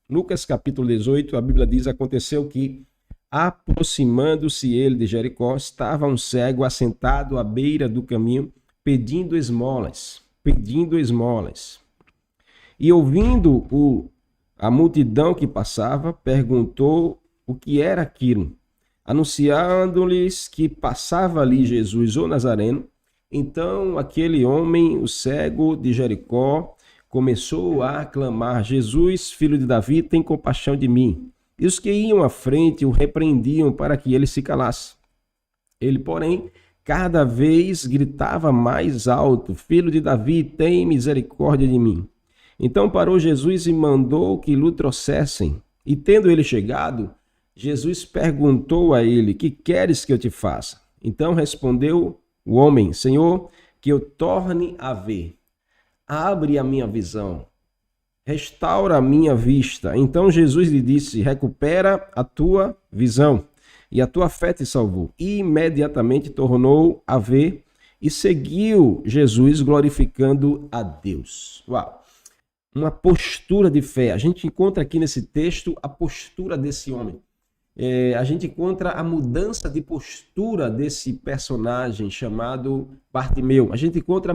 Lucas capítulo 18, a Bíblia diz: aconteceu que, aproximando-se ele de Jericó, estava um cego assentado à beira do caminho, pedindo esmolas. E ouvindo a multidão que passava, perguntou o que era aquilo. Anunciando-lhes que passava ali Jesus, o Nazareno. Então aquele homem, o cego de Jericó, começou a clamar: Jesus, filho de Davi, tem compaixão de mim. E os que iam à frente o repreendiam para que ele se calasse. Ele, porém, cada vez gritava mais alto: Filho de Davi, tem misericórdia de mim. Então parou Jesus e mandou que lhe trouxessem. E tendo ele chegado, Jesus perguntou a ele: que queres que eu te faça? Então respondeu o homem: Senhor, que eu torne a ver. Abre a minha visão. Restaura a minha vista. Então Jesus lhe disse: recupera a tua visão. E a tua fé te salvou. E imediatamente tornou a ver e seguiu Jesus glorificando a Deus. Uau! Uma postura de fé. A gente encontra aqui nesse texto a postura desse homem. A gente encontra a mudança de postura desse personagem chamado Bartimeu. A gente encontra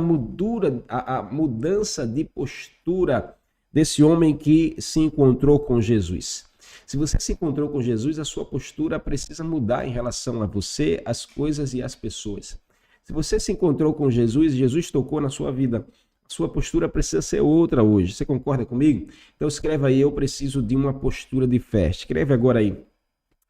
a mudança de postura desse homem que se encontrou com Jesus. Se você se encontrou com Jesus, a sua postura precisa mudar em relação a você, as coisas e as pessoas. Se você se encontrou com Jesus, Jesus tocou na sua vida, sua postura precisa ser outra hoje. Você concorda comigo? Então escreva aí: eu preciso de uma postura de fé. Escreve agora aí: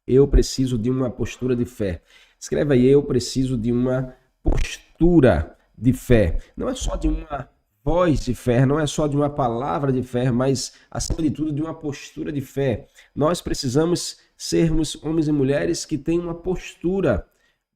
eu preciso de uma postura de fé. Escreva aí: eu preciso de uma postura de fé. Não é só de uma voz de fé, não é só de uma palavra de fé, mas acima de tudo de uma postura de fé. Nós precisamos sermos homens e mulheres que têm uma postura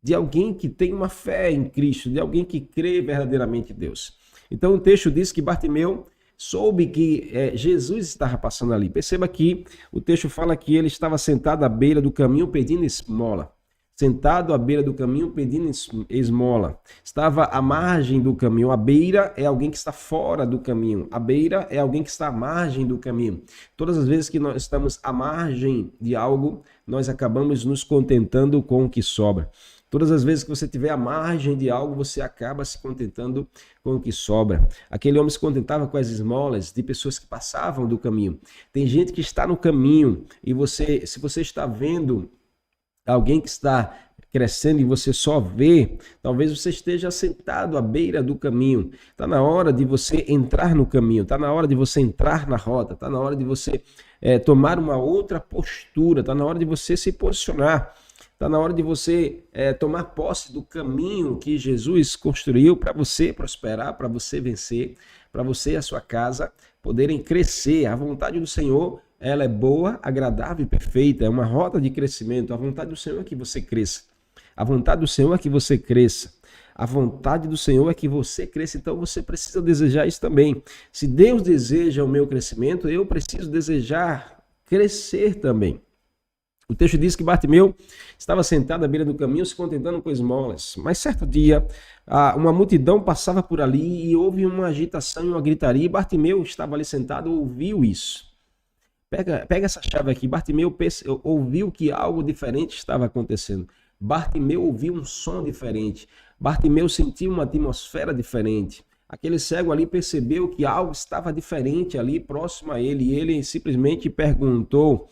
de alguém que tem uma fé em Cristo, de alguém que crê verdadeiramente em Deus. Então o texto diz que Bartimeu soube que Jesus estava passando ali. Perceba que o texto fala que ele estava sentado à beira do caminho pedindo esmola. Sentado à beira do caminho pedindo esmola. Estava à margem do caminho. A beira é alguém que está fora do caminho. A beira é alguém que está à margem do caminho. Todas as vezes que nós estamos à margem de algo, nós acabamos nos contentando com o que sobra. Todas as vezes que você estiver à margem de algo, você acaba se contentando com o que sobra. Aquele homem se contentava com as esmolas de pessoas que passavam do caminho. Tem gente que está no caminho e se você está vendo alguém que está crescendo e você só vê, talvez você esteja sentado à beira do caminho. Está na hora de você entrar no caminho, está na hora de você entrar na rota, está na hora de você tomar uma outra postura, está na hora de você se posicionar. Está na hora de você tomar posse do caminho que Jesus construiu para você prosperar, para você vencer, para você e a sua casa poderem crescer. A vontade do Senhor, ela é boa, agradável e perfeita. É uma rota de crescimento. A vontade do Senhor é que você cresça. A vontade do Senhor é que você cresça. A vontade do Senhor é que você cresça. Então você precisa desejar isso também. Se Deus deseja o meu crescimento, eu preciso desejar crescer também. O texto diz que Bartimeu estava sentado à beira do caminho se contentando com esmolas. Mas certo dia, uma multidão passava por ali e houve uma agitação e uma gritaria. E Bartimeu estava ali sentado e ouviu isso. Pega essa chave aqui. Bartimeu ouviu que algo diferente estava acontecendo. Bartimeu ouviu um som diferente. Bartimeu sentiu uma atmosfera diferente. Aquele cego ali percebeu que algo estava diferente ali próximo a ele. E ele simplesmente perguntou.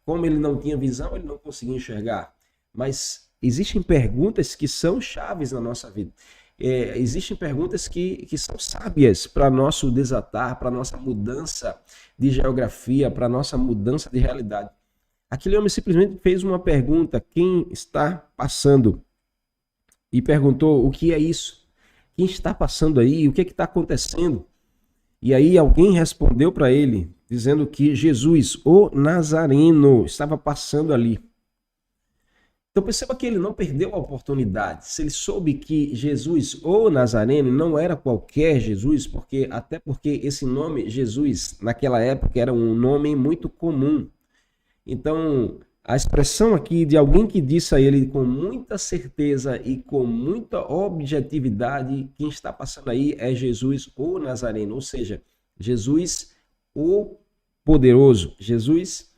Como ele não tinha visão, ele não conseguia enxergar. Mas existem perguntas que são chaves na nossa vida. Existem perguntas que são sábias para nosso desatar, para nossa mudança de geografia, para nossa mudança de realidade. Aquele homem simplesmente fez uma pergunta: quem está passando? E perguntou: o que é isso? Quem está passando aí? O que está acontecendo? E aí alguém respondeu para ele, dizendo que Jesus, o Nazareno, estava passando ali. Então perceba que ele não perdeu a oportunidade. Se ele soube que Jesus, o Nazareno, não era qualquer Jesus, até porque esse nome Jesus, naquela época, era um nome muito comum. Então, a expressão aqui de alguém que disse a ele com muita certeza e com muita objetividade, quem está passando aí é Jesus, o Nazareno, ou seja, Jesus, o poderoso, Jesus,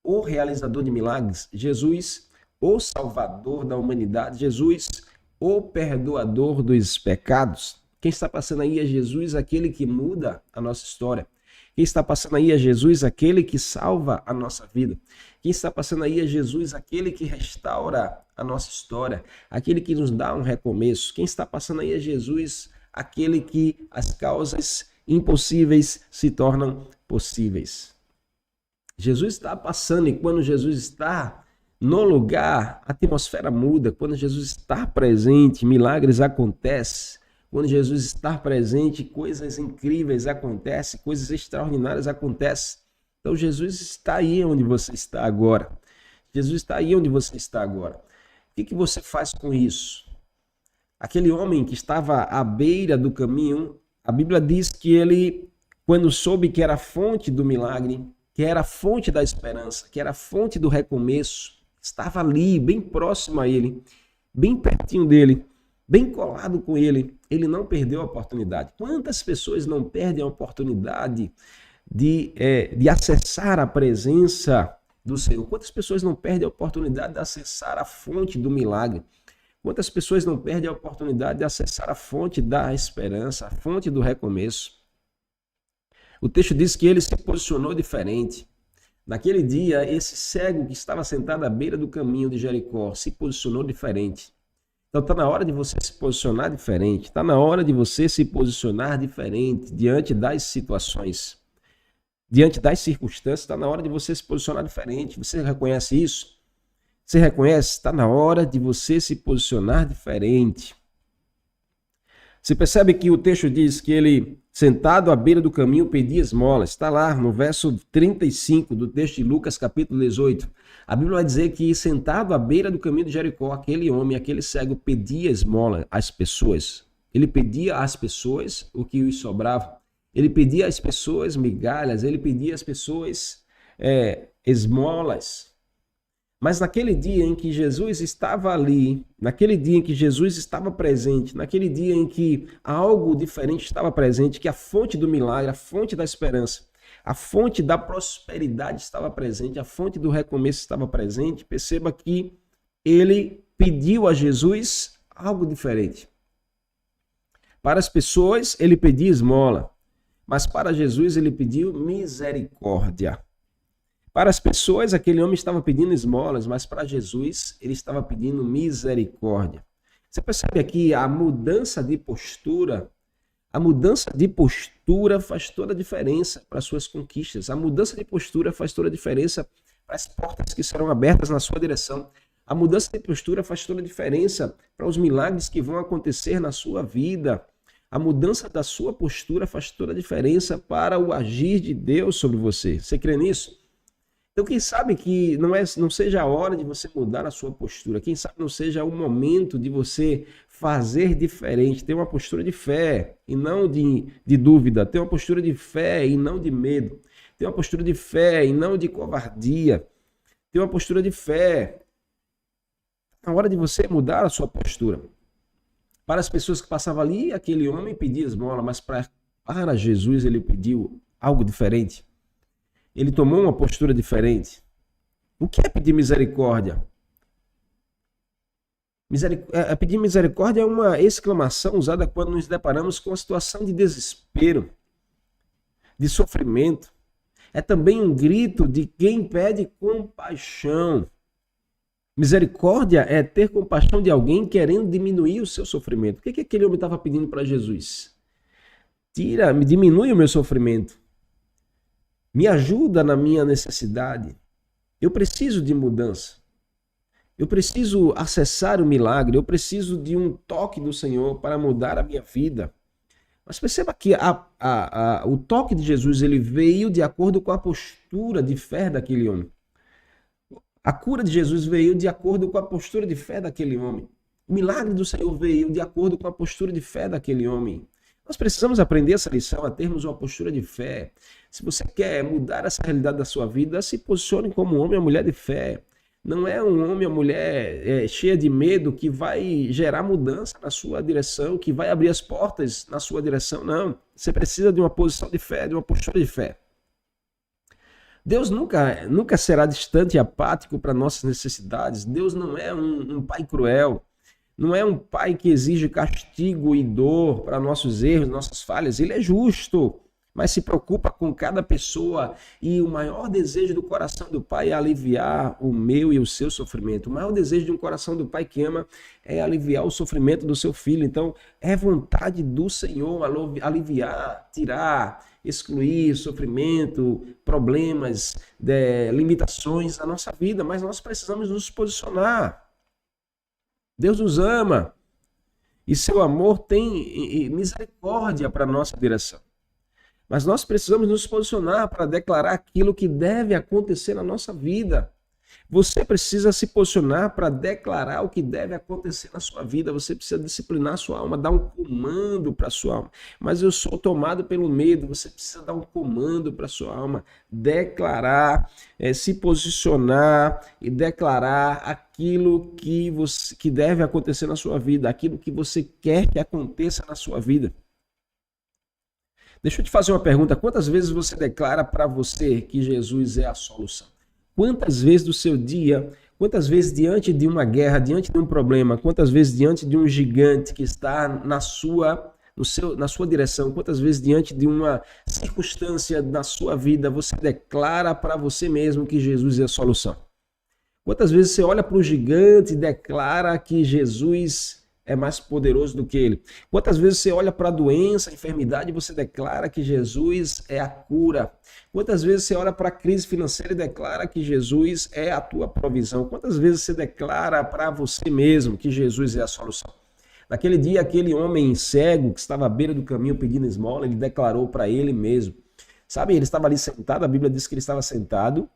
o realizador de milagres, Jesus, o salvador da humanidade, Jesus, o perdoador dos pecados. Quem está passando aí é Jesus, aquele que muda a nossa história. Quem está passando aí é Jesus, aquele que salva a nossa vida. Quem está passando aí é Jesus, aquele que restaura a nossa história, aquele que nos dá um recomeço. Quem está passando aí é Jesus, aquele que as causas impossíveis se tornam possíveis. Jesus está passando, e quando Jesus está no lugar, a atmosfera muda. Quando Jesus está presente, milagres acontecem. Quando Jesus está presente, coisas incríveis acontecem, coisas extraordinárias acontecem. Então Jesus está aí onde você está agora. Jesus está aí onde você está agora. O que você faz com isso? Aquele homem que estava à beira do caminho, a Bíblia diz que ele, quando soube que era a fonte do milagre, que era a fonte da esperança, que era a fonte do recomeço, estava ali, bem próximo a ele, bem pertinho dele, bem colado com ele, ele não perdeu a oportunidade. Quantas pessoas não perdem a oportunidade de acessar a presença do Senhor? Quantas pessoas não perdem a oportunidade de acessar a fonte do milagre? Quantas pessoas não perdem a oportunidade de acessar a fonte da esperança, a fonte do recomeço? O texto diz que ele se posicionou diferente. Naquele dia, esse cego que estava sentado à beira do caminho de Jericó se posicionou diferente. Então está na hora de você se posicionar diferente, está na hora de você se posicionar diferente diante das situações, diante das circunstâncias, está na hora de você se posicionar diferente. Você reconhece isso? Você reconhece? Está na hora de você se posicionar diferente. Você percebe que o texto diz que ele, sentado à beira do caminho, pedia esmolas. Está lá no verso 35 do texto de Lucas, capítulo 18. A Bíblia vai dizer que, sentado à beira do caminho de Jericó, aquele homem, aquele cego, pedia esmola às pessoas. Ele pedia às pessoas o que lhes sobrava. Ele pedia às pessoas migalhas, ele pedia às pessoas esmolas. Mas naquele dia em que Jesus estava ali, naquele dia em que Jesus estava presente, naquele dia em que algo diferente estava presente, que a fonte do milagre, a fonte da esperança, a fonte da prosperidade estava presente, a fonte do recomeço estava presente, perceba que ele pediu a Jesus algo diferente. Para as pessoas, ele pedia esmola, mas para Jesus ele pediu misericórdia. Para as pessoas, aquele homem estava pedindo esmolas, mas para Jesus, ele estava pedindo misericórdia. Você percebe aqui a mudança de postura? A mudança de postura faz toda a diferença para as suas conquistas. A mudança de postura faz toda a diferença para as portas que serão abertas na sua direção. A mudança de postura faz toda a diferença para os milagres que vão acontecer na sua vida. A mudança da sua postura faz toda a diferença para o agir de Deus sobre você. Você crê nisso? Então, quem sabe que não seja a hora de você mudar a sua postura, quem sabe não seja o momento de você fazer diferente, ter uma postura de fé e não de dúvida, ter uma postura de fé e não de medo, ter uma postura de fé e não de covardia, ter uma postura de fé. É hora de você mudar a sua postura. Para as pessoas que passavam ali, aquele homem pedia esmola, mas para Jesus ele pediu algo diferente. Ele tomou uma postura diferente. O que é pedir misericórdia? Pedir misericórdia é uma exclamação usada quando nos deparamos com uma situação de desespero, de sofrimento. É também um grito de quem pede compaixão. Misericórdia é ter compaixão de alguém querendo diminuir o seu sofrimento. O que aquele homem estava pedindo para Jesus? Diminui o meu sofrimento. Me ajuda na minha necessidade. Eu preciso de mudança. Eu preciso acessar o milagre. Eu preciso de um toque do Senhor para mudar a minha vida. Mas perceba que o toque de Jesus ele veio de acordo com a postura de fé daquele homem. A cura de Jesus veio de acordo com a postura de fé daquele homem. O milagre do Senhor veio de acordo com a postura de fé daquele homem. Nós precisamos aprender essa lição, a termos uma postura de fé. Se você quer mudar essa realidade da sua vida, se posicione como um homem ou mulher de fé. Não é um homem ou mulher cheia de medo que vai gerar mudança na sua direção, que vai abrir as portas na sua direção, não. Você precisa de uma posição de fé, de uma postura de fé. Deus nunca será distante e apático para nossas necessidades. Deus não é um pai cruel. Não é um pai que exige castigo e dor para nossos erros, nossas falhas. Ele é justo, mas se preocupa com cada pessoa. E o maior desejo do coração do pai é aliviar o meu e o seu sofrimento. O maior desejo de um coração do pai que ama é aliviar o sofrimento do seu filho. Então, é vontade do Senhor aliviar, tirar, excluir sofrimento, problemas, limitações da nossa vida. Mas nós precisamos nos posicionar. Deus nos ama e seu amor tem misericórdia para a nossa direção. Mas nós precisamos nos posicionar para declarar aquilo que deve acontecer na nossa vida. Você precisa se posicionar para declarar o que deve acontecer na sua vida. Você precisa disciplinar a sua alma, dar um comando para a sua alma. Mas eu sou tomado pelo medo. Você precisa dar um comando para a sua alma. Declarar, se posicionar e declarar aquilo que deve acontecer na sua vida. Aquilo que você quer que aconteça na sua vida. Deixa eu te fazer uma pergunta. Quantas vezes você declara para você que Jesus é a solução? Quantas vezes do seu dia, quantas vezes diante de uma guerra, diante de um problema, quantas vezes diante de um gigante que está na sua direção, quantas vezes diante de uma circunstância na sua vida, você declara para você mesmo que Jesus é a solução? Quantas vezes você olha para o gigante e declara que Jesus é mais poderoso do que ele? Quantas vezes você olha para a doença, a enfermidade e você declara que Jesus é a cura? Quantas vezes você olha para a crise financeira e declara que Jesus é a tua provisão? Quantas vezes você declara para você mesmo que Jesus é a solução? Naquele dia, aquele homem cego que estava à beira do caminho pedindo esmola, ele declarou para ele mesmo. Sabe, ele estava ali sentado, a Bíblia diz que ele estava sentado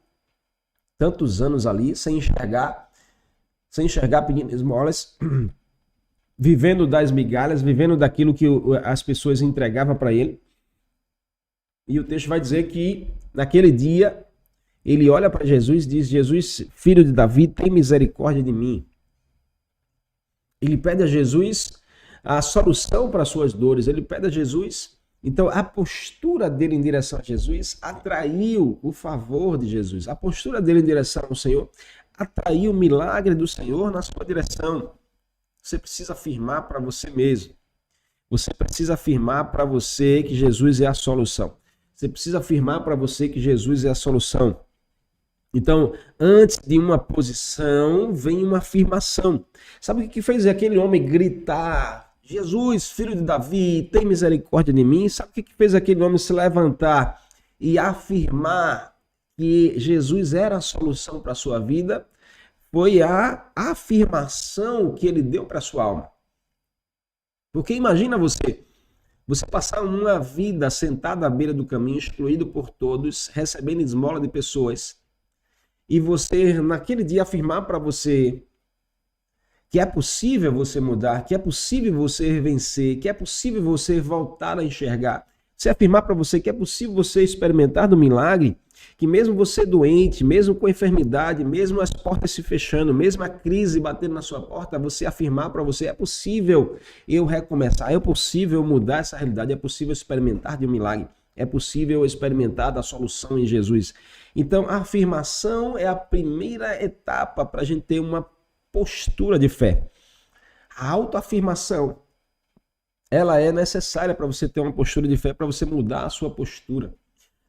tantos anos ali, sem enxergar pedindo esmolas, vivendo das migalhas, vivendo daquilo que as pessoas entregavam para ele. E o texto vai dizer que naquele dia ele olha para Jesus e diz: Jesus, filho de Davi, tem misericórdia de mim. Ele pede a Jesus a solução para as suas dores. Ele pede a Jesus. Então a postura dele em direção a Jesus atraiu o favor de Jesus. A postura dele em direção ao Senhor atraiu o milagre do Senhor na sua direção. Você precisa afirmar para você mesmo. Você precisa afirmar para você que Jesus é a solução. Você precisa afirmar para você que Jesus é a solução. Então, antes de uma posição, vem uma afirmação. Sabe o que fez aquele homem gritar? Jesus, filho de Davi, tem misericórdia de mim. Sabe o que fez aquele homem se levantar e afirmar que Jesus era a solução para a sua vida? Foi a afirmação que ele deu para a sua alma. Porque imagina você passar uma vida sentado à beira do caminho, excluído por todos, recebendo esmola de pessoas, e você naquele dia afirmar para você que é possível você mudar, que é possível você vencer, que é possível você voltar a enxergar. Você afirmar para você que é possível você experimentar do milagre, que mesmo você doente, mesmo com enfermidade, mesmo as portas se fechando, mesmo a crise batendo na sua porta, você afirmar para você: é possível eu recomeçar, é possível mudar essa realidade, é possível experimentar de um milagre, é possível experimentar da solução em Jesus. Então a afirmação é a primeira etapa para a gente ter uma postura de fé. A autoafirmação, ela é necessária para você ter uma postura de fé, para você mudar a sua postura.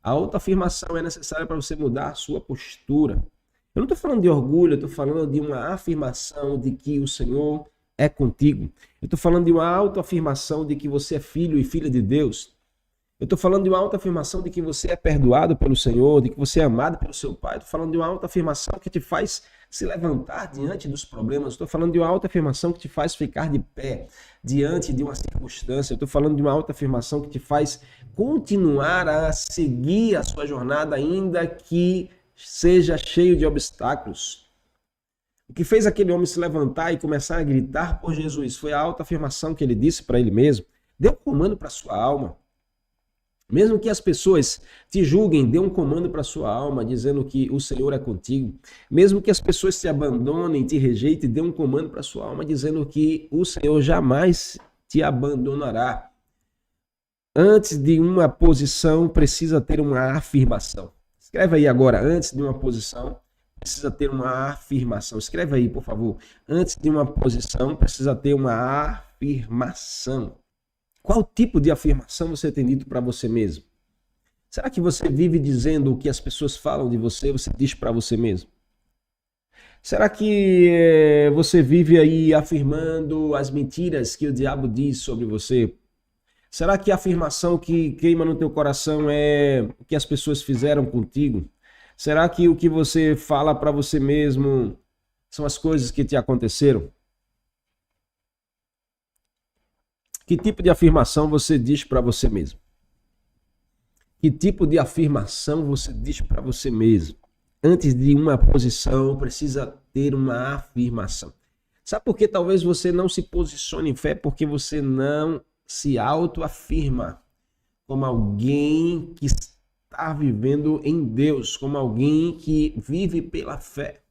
A autoafirmação é necessária para você mudar a sua postura. Eu não estou falando de orgulho, eu estou falando de uma afirmação de que o Senhor é contigo. Eu estou falando de uma autoafirmação de que você é filho e filha de Deus. Eu estou falando de uma autoafirmação de que você é perdoado pelo Senhor, de que você é amado pelo seu Pai. Estou falando de uma autoafirmação que te faz se levantar diante dos problemas. Estou falando de uma autoafirmação que te faz ficar de pé diante de uma circunstância. Estou falando de uma autoafirmação que te faz continuar a seguir a sua jornada, ainda que seja cheio de obstáculos. O que fez aquele homem se levantar e começar a gritar por Jesus foi a autoafirmação que ele disse para ele mesmo. Dê um comando para a sua alma. Mesmo que as pessoas te julguem, dê um comando para a sua alma, dizendo que o Senhor é contigo. Mesmo que as pessoas te abandonem, te rejeitem, dê um comando para a sua alma, dizendo que o Senhor jamais te abandonará. Antes de uma posição, precisa ter uma afirmação. Escreve aí agora, antes de uma posição, precisa ter uma afirmação. Escreve aí, por favor. Antes de uma posição, precisa ter uma afirmação. Qual tipo de afirmação você tem dito para você mesmo? Será que você vive dizendo o que as pessoas falam de você, você diz para você mesmo? Será que você vive aí afirmando as mentiras que o diabo diz sobre você? Será que a afirmação que queima no teu coração é o que as pessoas fizeram contigo? Será que o que você fala para você mesmo são as coisas que te aconteceram? Que tipo de afirmação você diz para você mesmo? Que tipo de afirmação você diz para você mesmo? Antes de uma posição, precisa ter uma afirmação. Sabe por que talvez você não se posicione em fé? Porque você não se autoafirma como alguém que está vivendo em Deus, como alguém que vive pela fé.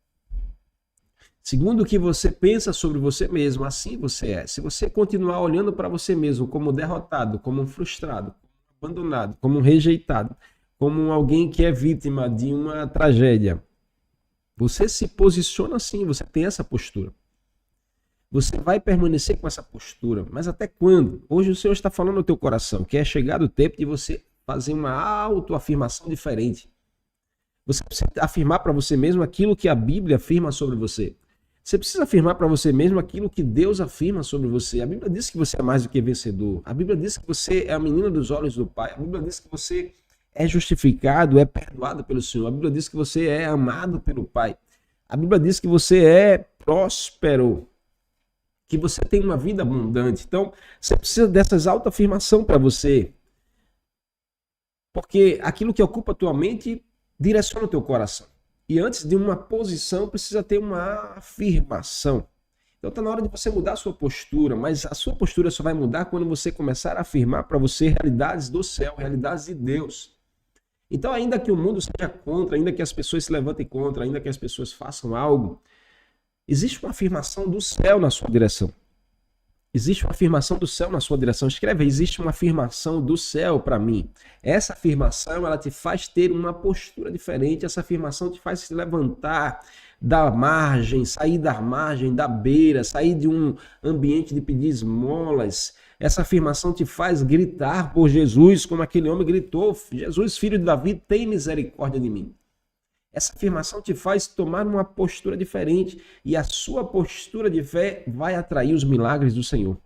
Segundo o que você pensa sobre você mesmo, assim você é. Se você continuar olhando para você mesmo como derrotado, como um frustrado, abandonado, como um rejeitado, como alguém que é vítima de uma tragédia, você se posiciona assim, você tem essa postura. Você vai permanecer com essa postura, mas até quando? Hoje o Senhor está falando no teu coração que é chegado o tempo de você fazer uma autoafirmação diferente. Você precisa afirmar para você mesmo aquilo que a Bíblia afirma sobre você. Você precisa afirmar para você mesmo aquilo que Deus afirma sobre você. A Bíblia diz que você é mais do que vencedor. A Bíblia diz que você é a menina dos olhos do Pai. A Bíblia diz que você é justificado, é perdoado pelo Senhor. A Bíblia diz que você é amado pelo Pai. A Bíblia diz que você é próspero, que você tem uma vida abundante. Então, você precisa dessas autoafirmações para você. Porque aquilo que ocupa a tua mente direciona o teu coração. E antes de uma posição, precisa ter uma afirmação. Então está na hora de você mudar a sua postura, mas a sua postura só vai mudar quando você começar a afirmar para você realidades do céu, realidades de Deus. Então, ainda que o mundo seja contra, ainda que as pessoas se levantem contra, ainda que as pessoas façam algo, existe uma afirmação do céu na sua direção. Existe uma afirmação do céu na sua direção. Escreve aí, existe uma afirmação do céu para mim. Essa afirmação, ela te faz ter uma postura diferente. Essa afirmação te faz se levantar da margem, sair da margem, da beira, sair de um ambiente de pedir esmolas. Essa afirmação te faz gritar por Jesus, como aquele homem gritou: Jesus, filho de Davi, tem misericórdia de mim. Essa afirmação te faz tomar uma postura diferente e a sua postura de fé vai atrair os milagres do Senhor.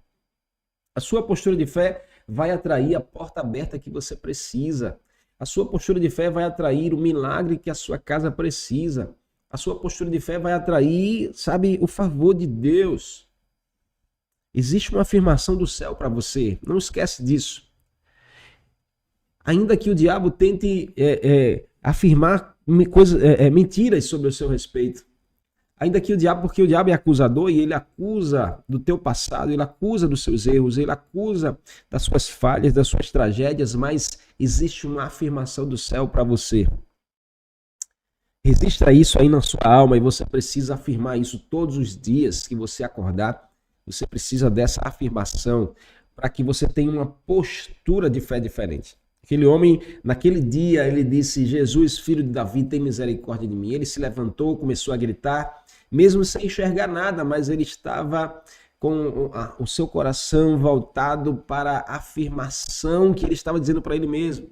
A sua postura de fé vai atrair a porta aberta que você precisa. A sua postura de fé vai atrair o milagre que a sua casa precisa. A sua postura de fé vai atrair, sabe, o favor de Deus. Existe uma afirmação do céu para você. Não esquece disso. Ainda que o diabo tente afirmar mentiras sobre o seu respeito. Ainda que o diabo, porque o diabo é acusador e ele acusa do teu passado, ele acusa dos seus erros, ele acusa das suas falhas, das suas tragédias, mas existe uma afirmação do céu para você. Registra isso aí na sua alma e você precisa afirmar isso todos os dias que você acordar. Você precisa dessa afirmação para que você tenha uma postura de fé diferente. Aquele homem, naquele dia, ele disse: Jesus, filho de Davi, tem misericórdia de mim. Ele se levantou, começou a gritar, mesmo sem enxergar nada, mas ele estava com o seu coração voltado para a afirmação que ele estava dizendo para ele mesmo.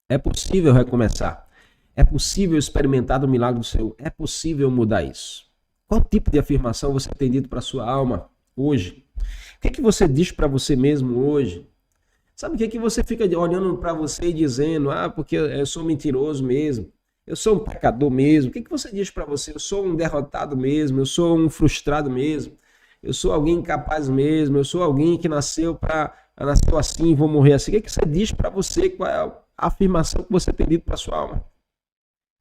É possível recomeçar. É possível experimentar o milagre do Senhor. É possível mudar isso. Qual tipo de afirmação você tem dito para a sua alma hoje? O que você diz para você mesmo hoje? Sabe o que você fica olhando para você e dizendo: porque eu sou mentiroso mesmo, eu sou um pecador mesmo. O que você diz para você? Eu sou um derrotado mesmo, eu sou um frustrado mesmo, eu sou alguém incapaz mesmo, eu sou alguém que nasceu assim e vou morrer assim. O que você diz para você? Qual é a afirmação que você tem dito para sua alma?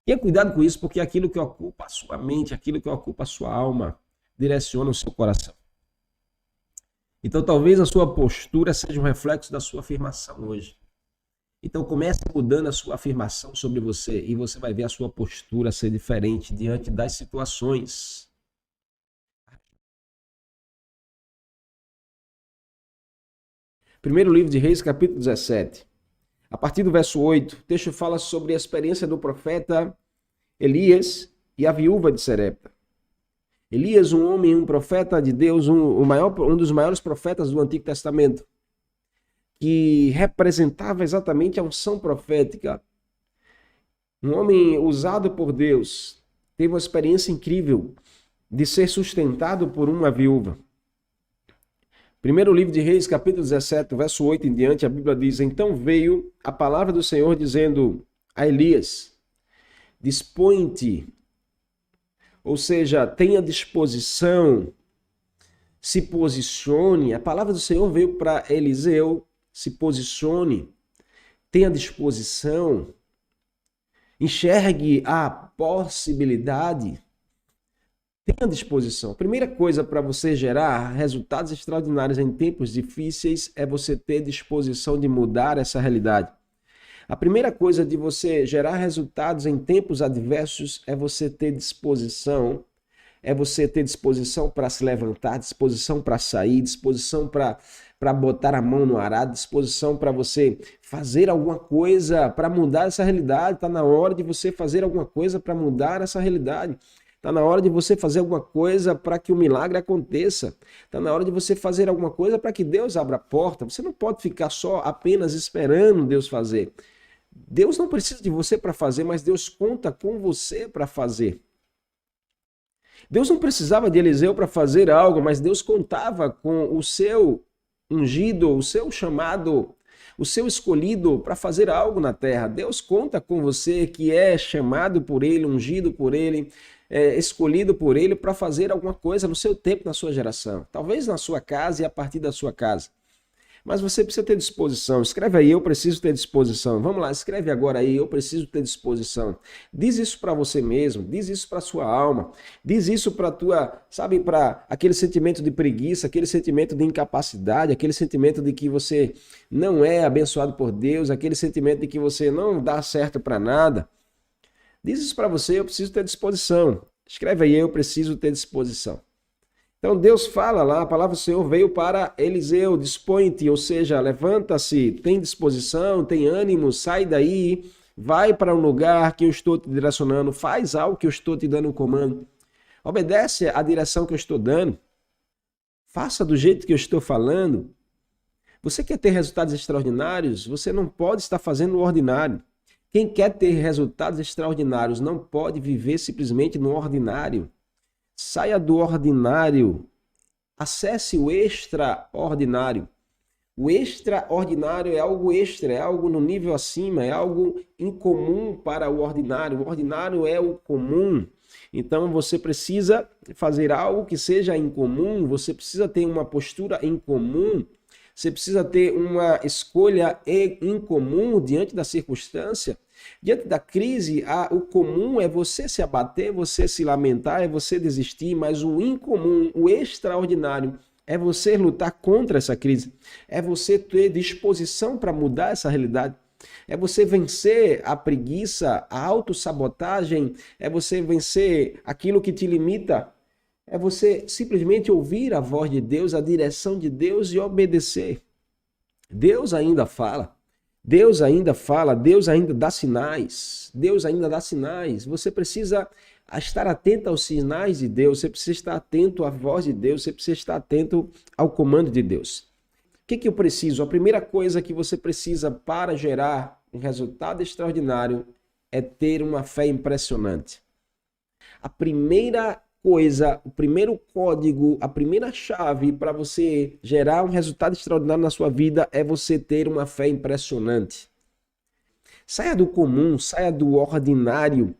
Tenha cuidado com isso, porque aquilo que ocupa a sua mente, aquilo que ocupa a sua alma, direciona o seu coração. Então talvez a sua postura seja um reflexo da sua afirmação hoje. Então comece mudando a sua afirmação sobre você e você vai ver a sua postura ser diferente diante das situações. Primeiro livro de Reis, capítulo 17. A partir do verso 8, o texto fala sobre a experiência do profeta Elias e a viúva de Serepta. Elias, um homem, um profeta de Deus, um dos maiores profetas do Antigo Testamento, que representava exatamente a unção profética. Um homem usado por Deus, teve uma experiência incrível de ser sustentado por uma viúva. Primeiro livro de Reis, capítulo 17, verso 8 em diante, a Bíblia diz: Então veio a palavra do Senhor dizendo a Elias: dispõe-te, ou seja, tenha disposição, se posicione. A palavra do Senhor veio para Eliseu: se posicione, tenha disposição, enxergue a possibilidade. Tenha disposição. A primeira coisa para você gerar resultados extraordinários em tempos difíceis é você ter disposição de mudar essa realidade. A primeira coisa de você gerar resultados em tempos adversos é você ter disposição. É você ter disposição para se levantar, disposição para sair, disposição para botar a mão no arado, disposição para você fazer alguma coisa para mudar essa realidade. Está na hora de você fazer alguma coisa para mudar essa realidade. Está na hora de você fazer alguma coisa para que o milagre aconteça. Está na hora de você fazer alguma coisa para que Deus abra a porta. Você não pode ficar só apenas esperando Deus fazer. Deus não precisa de você para fazer, mas Deus conta com você para fazer. Deus não precisava de Eliseu para fazer algo, mas Deus contava com o seu ungido, o seu chamado, o seu escolhido para fazer algo na terra. Deus conta com você que é chamado por Ele, ungido por Ele, escolhido por Ele para fazer alguma coisa no seu tempo, na sua geração. Talvez na sua casa e a partir da sua casa. Mas você precisa ter disposição. Escreve aí: eu preciso ter disposição. Vamos lá, escreve agora aí: eu preciso ter disposição. Diz isso para você mesmo, diz isso para sua alma, diz isso para tua, sabe, para aquele sentimento de preguiça, aquele sentimento de incapacidade, aquele sentimento de que você não é abençoado por Deus, aquele sentimento de que você não dá certo para nada. Diz isso para você: eu preciso ter disposição. Escreve aí: eu preciso ter disposição. Então Deus fala lá, a palavra do Senhor veio para Eliseu: dispõe-te, ou seja, levanta-se, tem disposição, tem ânimo, sai daí, vai para um lugar que eu estou te direcionando, faz algo que eu estou te dando um comando, obedece à direção que eu estou dando, faça do jeito que eu estou falando. Você quer ter resultados extraordinários? Você não pode estar fazendo o ordinário. Quem quer ter resultados extraordinários não pode viver simplesmente no ordinário. Saia do ordinário, acesse o extraordinário. O extraordinário é algo extra, é algo no nível acima, é algo incomum para o ordinário. O ordinário é o comum. Então você precisa fazer algo que seja incomum, você precisa ter uma postura incomum, você precisa ter uma escolha incomum diante da circunstância. Diante da crise, o comum é você se abater, você se lamentar, é você desistir, mas o incomum, o extraordinário, é você lutar contra essa crise, é você ter disposição para mudar essa realidade, é você vencer a preguiça, a autossabotagem, é você vencer aquilo que te limita, é você simplesmente ouvir a voz de Deus, a direção de Deus e obedecer. Deus ainda fala. Deus ainda fala, Deus ainda dá sinais, Deus ainda dá sinais. Você precisa estar atento aos sinais de Deus, você precisa estar atento à voz de Deus, você precisa estar atento ao comando de Deus. O que eu preciso? A primeira coisa que você precisa para gerar um resultado extraordinário é ter uma fé impressionante. A primeira coisa, o primeiro código, a primeira chave para você gerar um resultado extraordinário na sua vida é você ter uma fé impressionante. Saia do comum, saia do ordinário.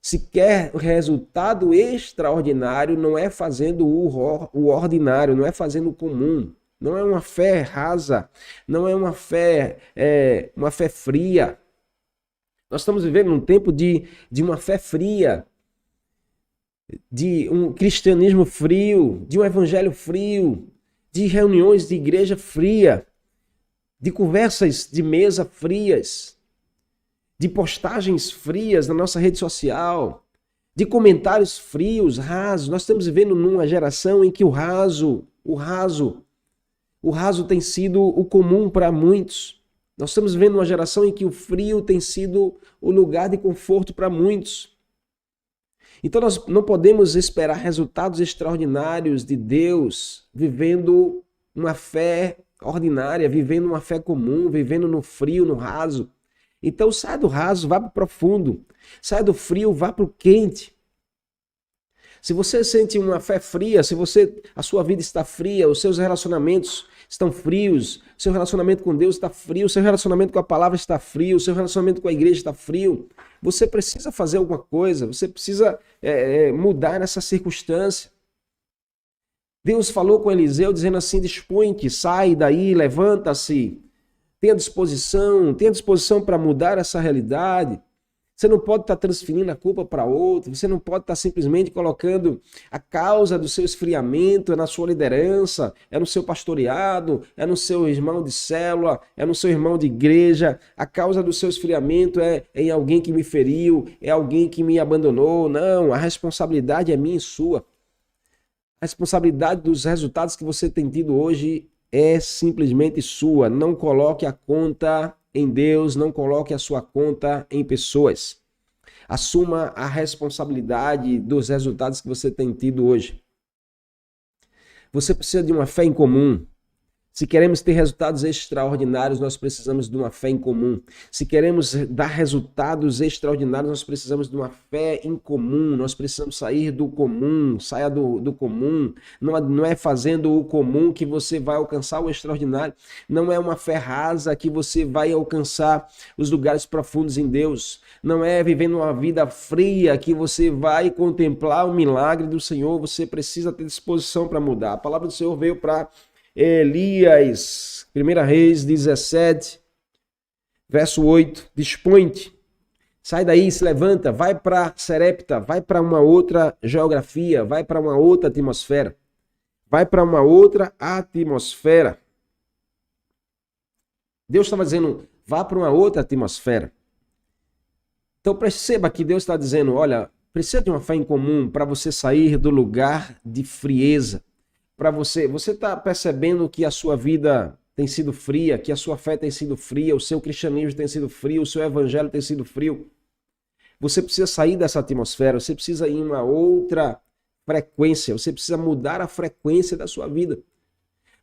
Se quer resultado extraordinário, não é fazendo o ordinário, não é fazendo o comum. Não é uma fé rasa, não é uma fé fria. Nós estamos vivendo num tempo de uma fé fria, de um cristianismo frio, de um evangelho frio, de reuniões de igreja fria, de conversas de mesa frias, de postagens frias na nossa rede social, de comentários frios, rasos. Nós estamos vivendo numa geração em que o raso tem sido o comum para muitos. Nós estamos vivendo uma geração em que o frio tem sido o lugar de conforto para muitos. Então nós não podemos esperar resultados extraordinários de Deus vivendo uma fé ordinária, vivendo uma fé comum, vivendo no frio, no raso. Então sai do raso, vá para o profundo. Sai do frio, vá para o quente. Se você sente uma fé fria, a sua vida está fria, os seus relacionamentos estão frios, seu relacionamento com Deus está frio, seu relacionamento com a palavra está frio, seu relacionamento com a igreja está frio, você precisa fazer alguma coisa, você precisa mudar essa circunstância. Deus falou com Eliseu dizendo assim: dispõe-te, sai daí, levanta-se, tenha disposição para mudar essa realidade. Você não pode estar transferindo a culpa para outro, você não pode estar simplesmente colocando a causa do seu esfriamento na sua liderança, é no seu pastoreado, é no seu irmão de célula, é no seu irmão de igreja. A causa do seu esfriamento é em alguém que me feriu, é alguém que me abandonou. Não, a responsabilidade é minha e sua. A responsabilidade dos resultados que você tem tido hoje é simplesmente sua. Não coloque a conta em Deus, não coloque a sua conta em pessoas. Assuma a responsabilidade dos resultados que você tem tido hoje. Você precisa de uma fé em comum. Se queremos ter resultados extraordinários, nós precisamos de uma fé em comum. Se queremos dar resultados extraordinários, nós precisamos de uma fé em comum. Nós precisamos sair do comum, saia do comum. Não é fazendo o comum que você vai alcançar o extraordinário. Não é uma fé rasa que você vai alcançar os lugares profundos em Deus. Não é vivendo uma vida fria que você vai contemplar o milagre do Senhor. Você precisa ter disposição para mudar. A palavra do Senhor veio para Elias, 1 Reis 17, verso 8, dispõe-te, sai daí, se levanta, vai para Serepta, vai para uma outra geografia, vai para uma outra atmosfera, Deus estava dizendo, vá para uma outra atmosfera. Então perceba que Deus está dizendo, olha, precisa de uma fé em comum para você sair do lugar de frieza. Para você está percebendo que a sua vida tem sido fria, que a sua fé tem sido fria, o seu cristianismo tem sido frio, o seu evangelho tem sido frio. Você precisa sair dessa atmosfera, você precisa ir em uma outra frequência, você precisa mudar a frequência da sua vida.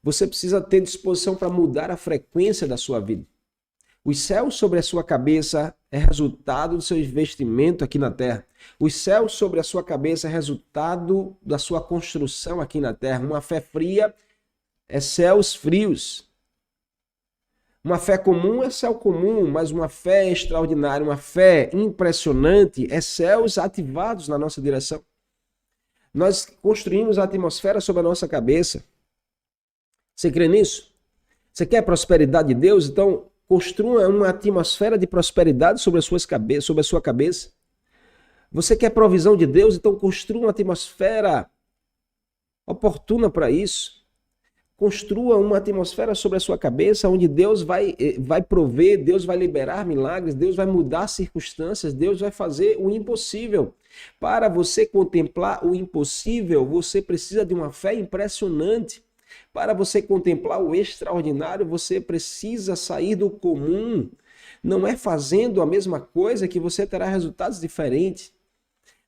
Você precisa ter disposição para mudar a frequência da sua vida. Os céus sobre a sua cabeça é resultado do seu investimento aqui na terra. Os céus sobre a sua cabeça é resultado da sua construção aqui na terra. Uma fé fria é céus frios. Uma fé comum é céu comum, mas uma fé extraordinária, uma fé impressionante é céus ativados na nossa direção. Nós construímos a atmosfera sobre a nossa cabeça. Você crê nisso? Você quer a prosperidade de Deus? Então construa uma atmosfera de prosperidade sobre a sua cabeça. Você quer provisão de Deus? Então construa uma atmosfera oportuna para isso. Construa uma atmosfera sobre a sua cabeça onde Deus vai prover, Deus vai liberar milagres, Deus vai mudar circunstâncias, Deus vai fazer o impossível. Para você contemplar o impossível, você precisa de uma fé impressionante. Para você contemplar o extraordinário, você precisa sair do comum. Não é fazendo a mesma coisa que você terá resultados diferentes.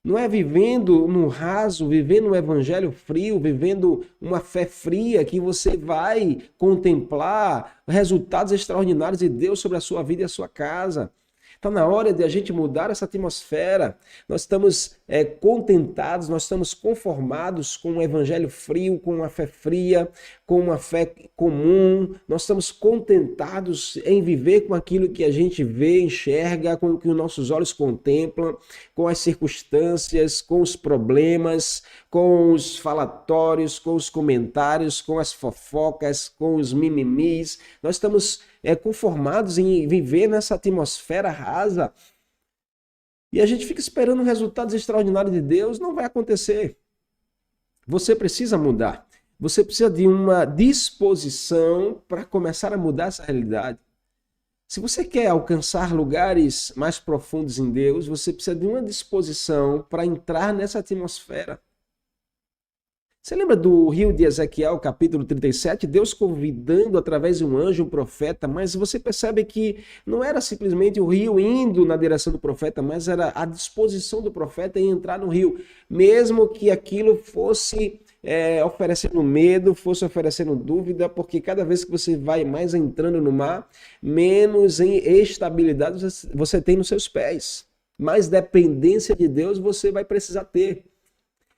Não é vivendo no raso, vivendo um evangelho frio, vivendo uma fé fria que você vai contemplar resultados extraordinários de Deus sobre a sua vida e a sua casa. Está na hora de a gente mudar essa atmosfera. Nós estamos contentados, nós estamos conformados com um evangelho frio, com uma fé fria, com uma fé comum. Nós estamos contentados em viver com aquilo que a gente vê, enxerga, com o que os nossos olhos contemplam, com as circunstâncias, com os problemas, com os falatórios, com os comentários, com as fofocas, com os mimimis. Nós estamos conformados em viver nessa atmosfera rasa e a gente fica esperando resultados extraordinários de Deus. Não vai acontecer. Você precisa mudar. Você precisa de uma disposição para começar a mudar essa realidade. Se você quer alcançar lugares mais profundos em Deus, você precisa de uma disposição para entrar nessa atmosfera. Você lembra do rio de Ezequiel, capítulo 37? Deus convidando através de um anjo, um profeta, mas você percebe que não era simplesmente o rio indo na direção do profeta, mas era a disposição do profeta em entrar no rio, mesmo que aquilo fosse oferecendo medo, fosse oferecendo dúvida, porque cada vez que você vai mais entrando no mar, menos estabilidade você tem nos seus pés, mais dependência de Deus você vai precisar ter.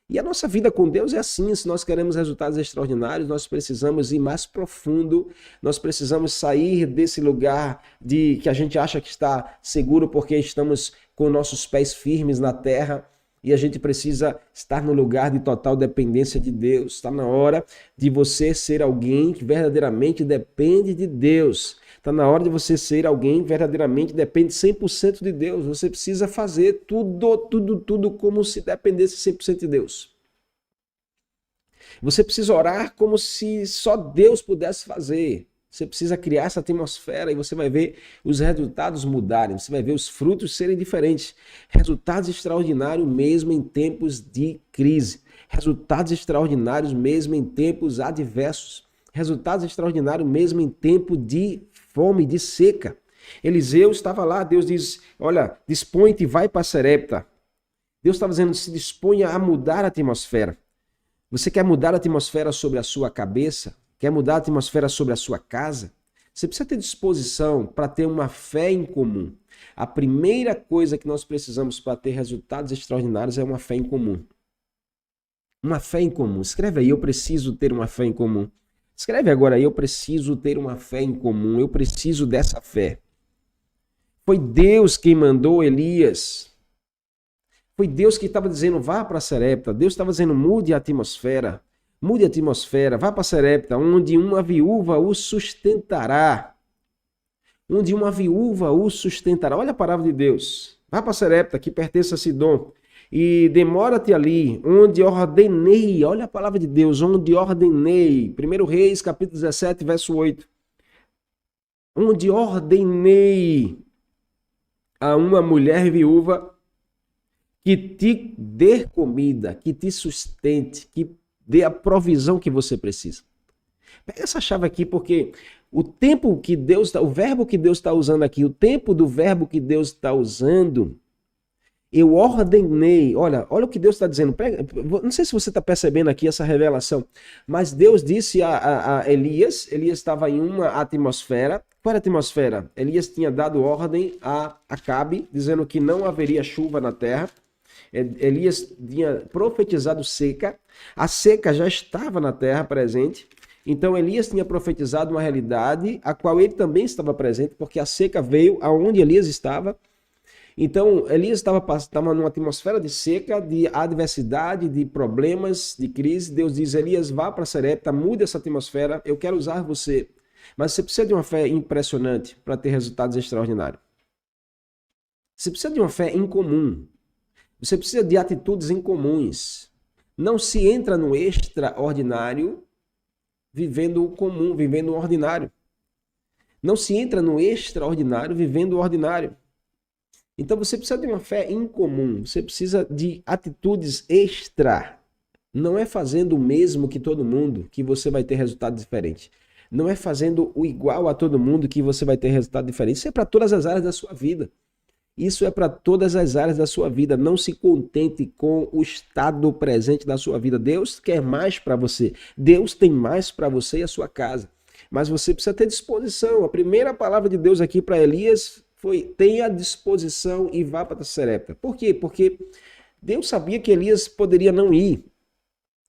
E a nossa vida com Deus é assim, se nós queremos resultados extraordinários, nós precisamos ir mais profundo, nós precisamos sair desse lugar de que a gente acha que está seguro porque estamos com nossos pés firmes na terra, e a gente precisa estar no lugar de total dependência de Deus. Está na hora de você ser alguém que verdadeiramente depende de Deus. Está na hora de você ser alguém que verdadeiramente depende 100% de Deus. Você precisa fazer tudo como se dependesse 100% de Deus. Você precisa orar como se só Deus pudesse fazer. Você precisa criar essa atmosfera e você vai ver os resultados mudarem. Você vai ver os frutos serem diferentes. Resultados extraordinários mesmo em tempos de crise. Resultados extraordinários mesmo em tempos adversos. Resultados extraordinários mesmo em tempo de fome, de seca. Eliseu estava lá, Deus diz, olha, dispõe-te e vai para Sarepta. Deus estava dizendo, se disponha a mudar a atmosfera. Você quer mudar a atmosfera sobre a sua cabeça? Quer mudar a atmosfera sobre a sua casa? Você precisa ter disposição para ter uma fé em comum. A primeira coisa que nós precisamos para ter resultados extraordinários é uma fé em comum. Uma fé em comum. Escreve aí, eu preciso ter uma fé em comum. Escreve agora aí, eu preciso ter uma fé em comum. Eu preciso dessa fé. Foi Deus quem mandou Elias. Foi Deus que estava dizendo, vá para Sarepta. Deus estava dizendo, mude a atmosfera. Mude a atmosfera, vá para Sarepta, onde uma viúva o sustentará. Onde uma viúva o sustentará. Olha a palavra de Deus. Vá para Sarepta, que pertence a Sidom. E demora-te ali, onde ordenei. Olha a palavra de Deus, onde ordenei. 1 Reis, capítulo 17, verso 8. Onde ordenei a uma mulher viúva que te dê comida, que te sustente, que dê a provisão que você precisa. Pega essa chave aqui, porque o tempo que Deus está, o verbo que Deus está usando aqui, o tempo do verbo que Deus está usando, eu ordenei. Olha o que Deus está dizendo. Pega, não sei se você está percebendo aqui essa revelação, mas Deus disse a Elias, Elias estava em uma atmosfera. Qual era a atmosfera? Elias tinha dado ordem a Acabe, dizendo que não haveria chuva na terra. Elias tinha profetizado seca, a seca já estava na terra presente, então Elias tinha profetizado uma realidade a qual ele também estava presente, porque a seca veio aonde Elias estava. Então Elias estava numa atmosfera de seca, de adversidade, de problemas, de crise. Deus diz, Elias, vá para Sarepta, mude essa atmosfera, eu quero usar você. Mas você precisa de uma fé impressionante para ter resultados extraordinários. Você precisa de uma fé incomum. Você precisa de atitudes incomuns. Não se entra no extraordinário vivendo o comum, vivendo o ordinário. Não se entra no extraordinário vivendo o ordinário. Então você precisa de uma fé incomum. Você precisa de atitudes extra. Não é fazendo o mesmo que todo mundo que você vai ter resultado diferente. Não é fazendo o igual a todo mundo que você vai ter resultado diferente. Isso é para todas as áreas da sua vida. Isso é para todas as áreas da sua vida. Não se contente com o estado presente da sua vida. Deus quer mais para você. Deus tem mais para você e a sua casa. Mas você precisa ter disposição. A primeira palavra de Deus aqui para Elias foi: tenha disposição e vá para Sarepta. Por quê? Porque Deus sabia que Elias poderia não ir.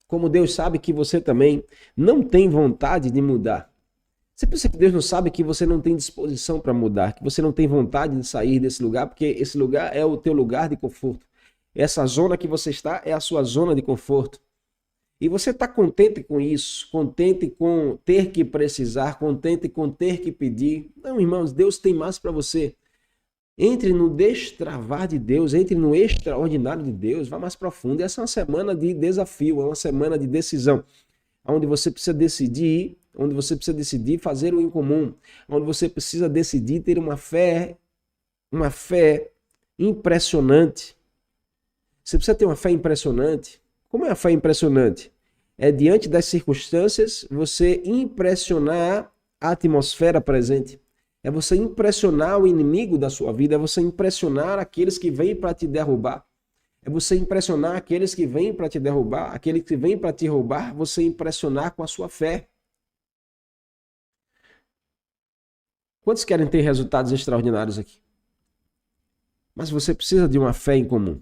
Como Deus sabe que você também não tem vontade de mudar. Você pensa que Deus não sabe que você não tem disposição para mudar, que você não tem vontade de sair desse lugar, porque esse lugar é o teu lugar de conforto. Essa zona que você está é a sua zona de conforto. E você está contente com isso, contente com ter que precisar, contente com ter que pedir. Não, irmãos, Deus tem mais para você. Entre no destravar de Deus, entre no extraordinário de Deus, vá mais profundo. Essa é uma semana de desafio, é uma semana de decisão, onde você precisa decidir, onde você precisa decidir fazer o incomum, onde você precisa decidir ter uma fé impressionante. Você precisa ter uma fé impressionante. Como é a fé impressionante? é diante das circunstâncias você impressionar a atmosfera presente. É você impressionar o inimigo da sua vida, é você impressionar aqueles que vêm para te derrubar. É você impressionar aqueles que vêm para te derrubar, aqueles que vêm para te roubar, você impressionar com a sua fé. Quantos querem ter resultados extraordinários aqui? Mas você precisa de uma fé em comum.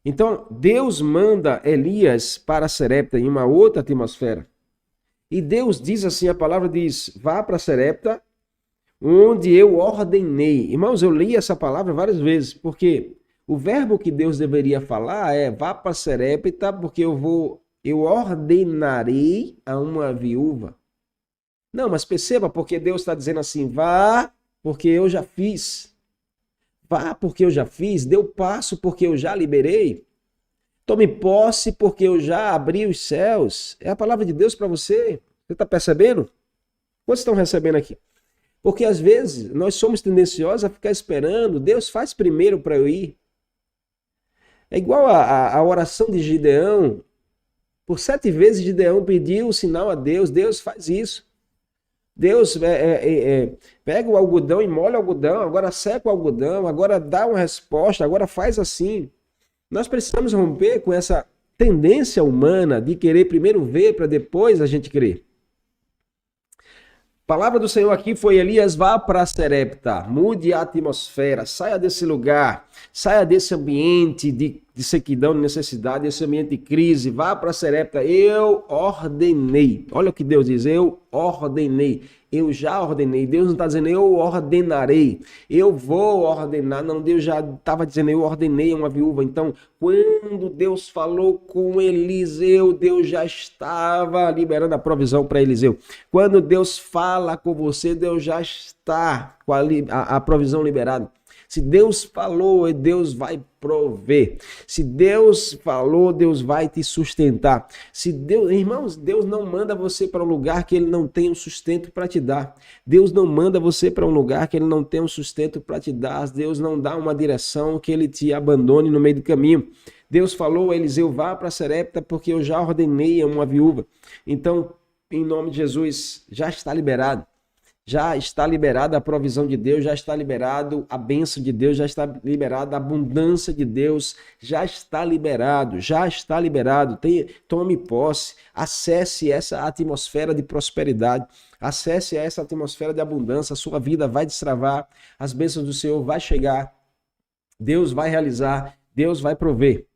Então, Deus manda Elias para Serepta em uma outra atmosfera. E Deus diz assim, a palavra diz, vá para Serepta, onde eu ordenei. Irmãos, eu li essa palavra várias vezes, porque o verbo que Deus deveria falar é, vá para Serepta, porque eu ordenarei a uma viúva. Não, mas perceba, porque Deus está dizendo assim, vá, porque eu já fiz. Vá, porque eu já fiz. Dê o passo, porque eu já liberei. Tome posse, porque eu já abri os céus. É a palavra de Deus para você. Você está percebendo? Quantos estão recebendo aqui? Porque às vezes nós somos tendenciosos a ficar esperando. Deus faz primeiro para eu ir. É igual a oração de Gideão. Por 7 vezes Gideão pediu o sinal a Deus. Deus faz isso. Deus pega o algodão e molha o algodão, agora seca o algodão, agora dá uma resposta, agora faz assim. Nós precisamos romper com essa tendência humana de querer primeiro ver para depois a gente crer. A palavra do Senhor aqui foi, Elias, vá para Serepta, mude a atmosfera, saia desse lugar, saia desse ambiente de sequidão, de necessidade, desse ambiente de crise, vá para Serepta, eu ordenei. Olha o que Deus diz, eu ordenei. Eu já ordenei. Deus não está dizendo eu ordenarei, eu vou ordenar. Não, Deus já estava dizendo eu ordenei uma viúva. Então, quando Deus falou com Eliseu, Deus já estava liberando a provisão para Eliseu. Quando Deus fala com você, Deus já está com a provisão liberada. Se Deus falou, Deus vai prover. Se Deus falou, Deus vai te sustentar. Se Deus, irmãos, Deus não manda você para um lugar que ele não tem um sustento para te dar. Deus não manda você para um lugar que ele não tem um sustento para te dar. Deus não dá uma direção que ele te abandone no meio do caminho. Deus falou a Eliseu, vá para Serepta, porque eu já ordenei a uma viúva. Então, em nome de Jesus, já está liberado. Já está liberada a provisão de Deus, já está liberado a bênção de Deus, já está liberada a abundância de Deus, já está liberado. Tome posse, acesse essa atmosfera de prosperidade, acesse essa atmosfera de abundância, a sua vida vai destravar, as bênçãos do Senhor vai chegar, Deus vai realizar, Deus vai prover.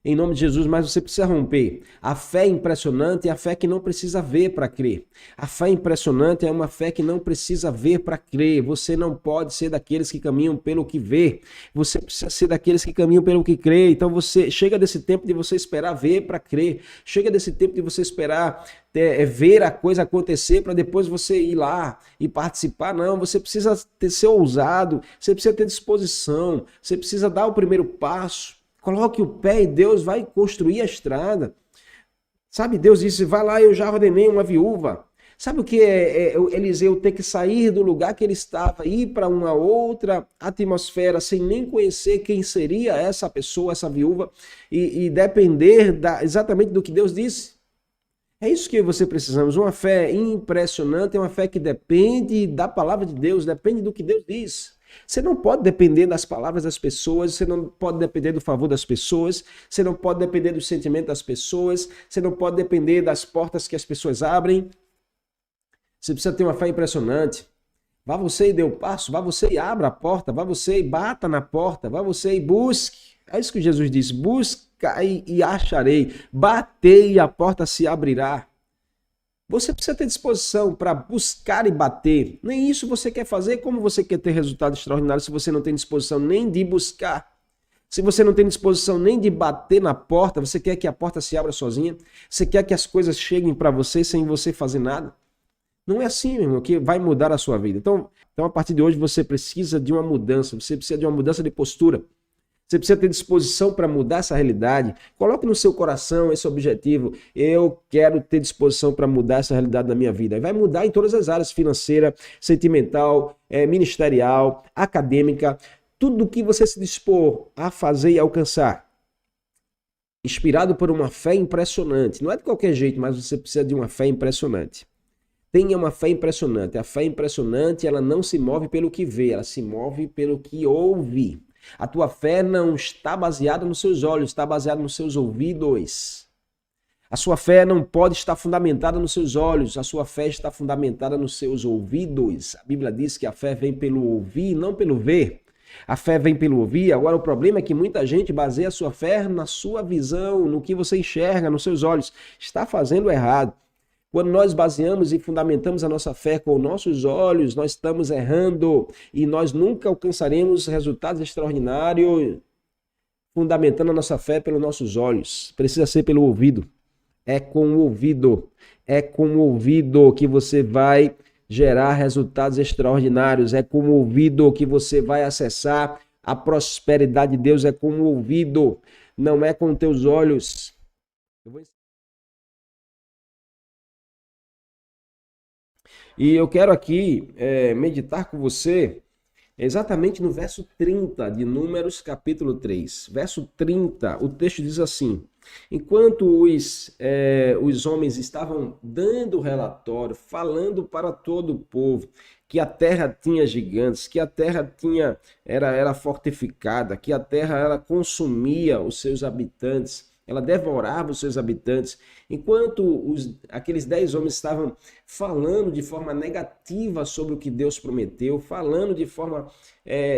Em nome de Jesus, mas você precisa romper. A fé é impressionante é a fé que não precisa ver para crer. A fé impressionante é uma fé que não precisa ver para crer. Você não pode ser daqueles que caminham pelo que vê. Você precisa ser daqueles que caminham pelo que crê. Então você chega desse tempo de você esperar ver para crer. Chega desse tempo de você esperar ver a coisa acontecer para depois você ir lá e participar. Não, você precisa ser ousado, você precisa ter disposição, você precisa dar o primeiro passo. Coloque o pé e Deus vai construir a estrada. Sabe, Deus disse, vai lá, eu já ordenei uma viúva. Sabe o que Eliseu ter que sair do lugar que ele estava, ir para uma outra atmosfera, sem nem conhecer quem seria essa pessoa, essa viúva, e depender exatamente do que Deus disse? É isso que você precisamos, uma fé impressionante, é uma fé que depende da palavra de Deus, depende do que Deus diz. Você não pode depender das palavras das pessoas, você não pode depender do favor das pessoas, você não pode depender do sentimento das pessoas, você não pode depender das portas que as pessoas abrem. Você precisa ter uma fé impressionante. Vá você e dê o passo, vá você e abra a porta, vá você e bata na porta, vá você e busque. É isso que Jesus disse, busca e acharei, batei e a porta se abrirá. Você precisa ter disposição para buscar e bater. Nem isso você quer fazer. Como você quer ter resultado extraordinário se você não tem disposição nem de buscar? Se você não tem disposição nem de bater na porta, você quer que a porta se abra sozinha? Você quer que as coisas cheguem para você sem você fazer nada? Não é assim, meu irmão, que vai mudar a sua vida. Então, a partir de hoje você precisa de uma mudança. Você precisa de uma mudança de postura. Você precisa ter disposição para mudar essa realidade. Coloque no seu coração esse objetivo. Eu quero ter disposição para mudar essa realidade na minha vida. Vai mudar em todas as áreas, financeira, sentimental, ministerial, acadêmica. Tudo que você se dispor a fazer e alcançar. inspirado por uma fé impressionante. Não é de qualquer jeito, mas você precisa de uma fé impressionante. Tenha uma fé impressionante. A fé impressionante, ela não se move pelo que vê, ela se move pelo que ouve. A tua fé não está baseada nos seus olhos, está baseada nos seus ouvidos. A sua fé não pode estar fundamentada nos seus olhos, a sua fé está fundamentada nos seus ouvidos. A Bíblia diz que a fé vem pelo ouvir, não pelo ver. A fé vem pelo ouvir. Agora o problema é que muita gente baseia a sua fé na sua visão, no que você enxerga, nos seus olhos. Está fazendo errado. Quando nós baseamos e fundamentamos a nossa fé com os nossos olhos, nós estamos errando e nós nunca alcançaremos resultados extraordinários fundamentando a nossa fé pelos nossos olhos. Precisa ser pelo ouvido. É com o ouvido. É com o ouvido que você vai gerar resultados extraordinários. É com o ouvido que você vai acessar a prosperidade de Deus. É com o ouvido, não é com teus olhos. E eu quero aqui meditar com você exatamente no verso 30 de Números capítulo 3. Verso 30, o texto diz assim: enquanto os homens estavam dando relatório, falando para todo o povo que a terra tinha gigantes, que a terra era fortificada, que a terra ela consumia os seus habitantes, ela devorava os seus habitantes. Enquanto aqueles 10 homens estavam falando de forma negativa sobre o que Deus prometeu, falando de forma